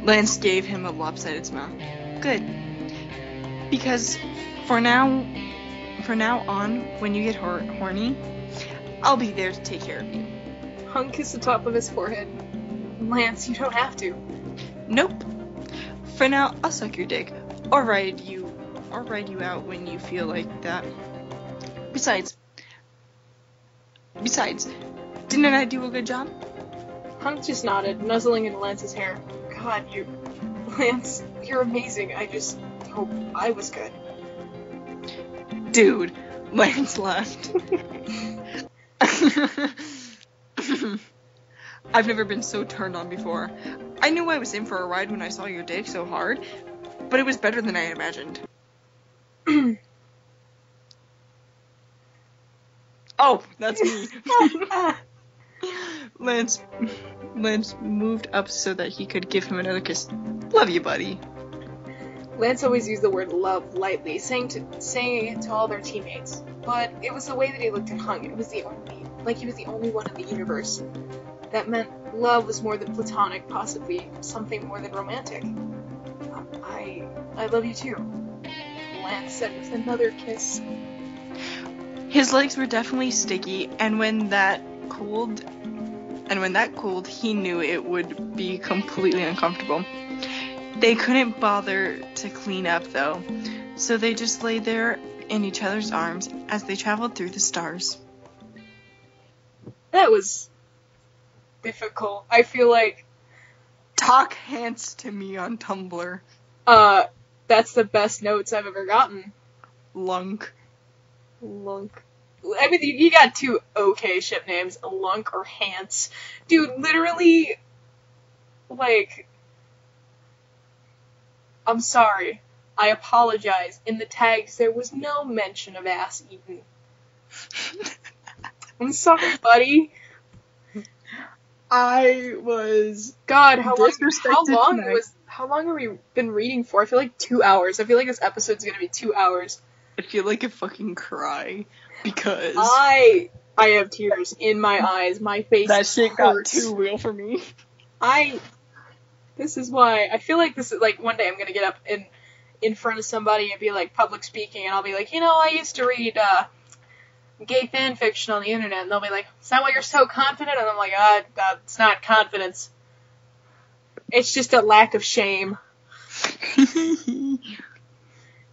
Lance gave him a lopsided smile. Good. Because for now on, when you get horny, I'll be there to take care of you. Hunk kissed the top of his forehead. Lance, you don't have to. Nope. For now, I'll suck your dick. Or ride you out when you feel like that. Besides, didn't I do a good job? Hunk just nodded, nuzzling into Lance's hair. God, Lance, you're amazing. I just hope I was good. Dude, Lance laughed. I've never been so turned on before. I knew I was in for a ride when I saw your dick so hard, but it was better than I imagined. Oh, that's me. Lance moved up so that he could give him another kiss. Love you, buddy. Lance always used the word love lightly, saying it to all their teammates. But it was the way that he looked at Hunk. It was he was the only one in the universe. That meant love was more than platonic, possibly something more than romantic. I love you too, Lance said with another kiss. His legs were definitely sticky, and when that cooled, he knew it would be completely uncomfortable. They couldn't bother to clean up, though, so they just lay there in each other's arms as they traveled through the stars. That was difficult. I feel like... Talk hands to me on Tumblr. That's the best notes I've ever gotten. Lunk. I mean, you got two okay ship names, Lunk or Hance. Dude, literally, like, I'm sorry. I apologize. In the tags, there was no mention of ass eaten. I'm sorry, buddy. I was... God, how long have we been reading for? I feel like 2 hours. I feel like this episode's gonna be 2 hours. I feel like I fucking cry, because... I have tears in my eyes. My face that shit hurts. got too real for me. This is why... I feel like this is, like, one day I'm gonna get up in front of somebody and be, like, public speaking, and I'll be like, I used to read, gay fan fiction on the internet, and they'll be like, is that why you're so confident? And I'm like, it's not confidence. It's just a lack of shame.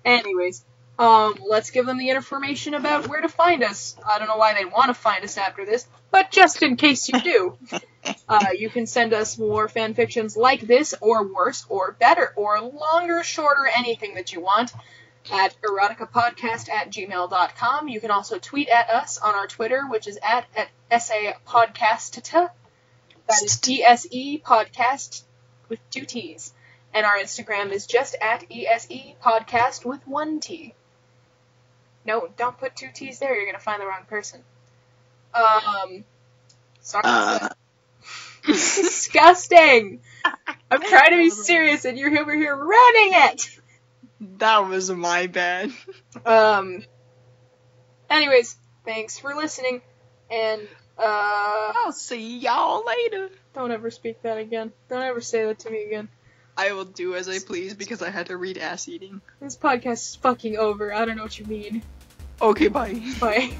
Anyways, let's give them the information about where to find us. I don't know why they'd want to find us after this, but just in case you do, you can send us more fan fictions like this, or worse, or better, or longer, shorter, anything that you want, at eroticapodcast@gmail.com. You can also tweet at us on our Twitter, which is at SAPodcast. That is DSE Podcast with 2 T's. And our Instagram is just at ESE Podcast with 1 T. No, don't put 2 T's there, you're gonna find the wrong person. Sorry. Disgusting! I'm trying to be serious and you're over here ruining it! That was my bad. Anyways, thanks for listening, and, I'll see y'all later. Don't ever speak that again. Don't ever say that to me again. I will do as I please because I had to read ass eating. This podcast is fucking over. I don't know what you mean. Okay, bye. Bye.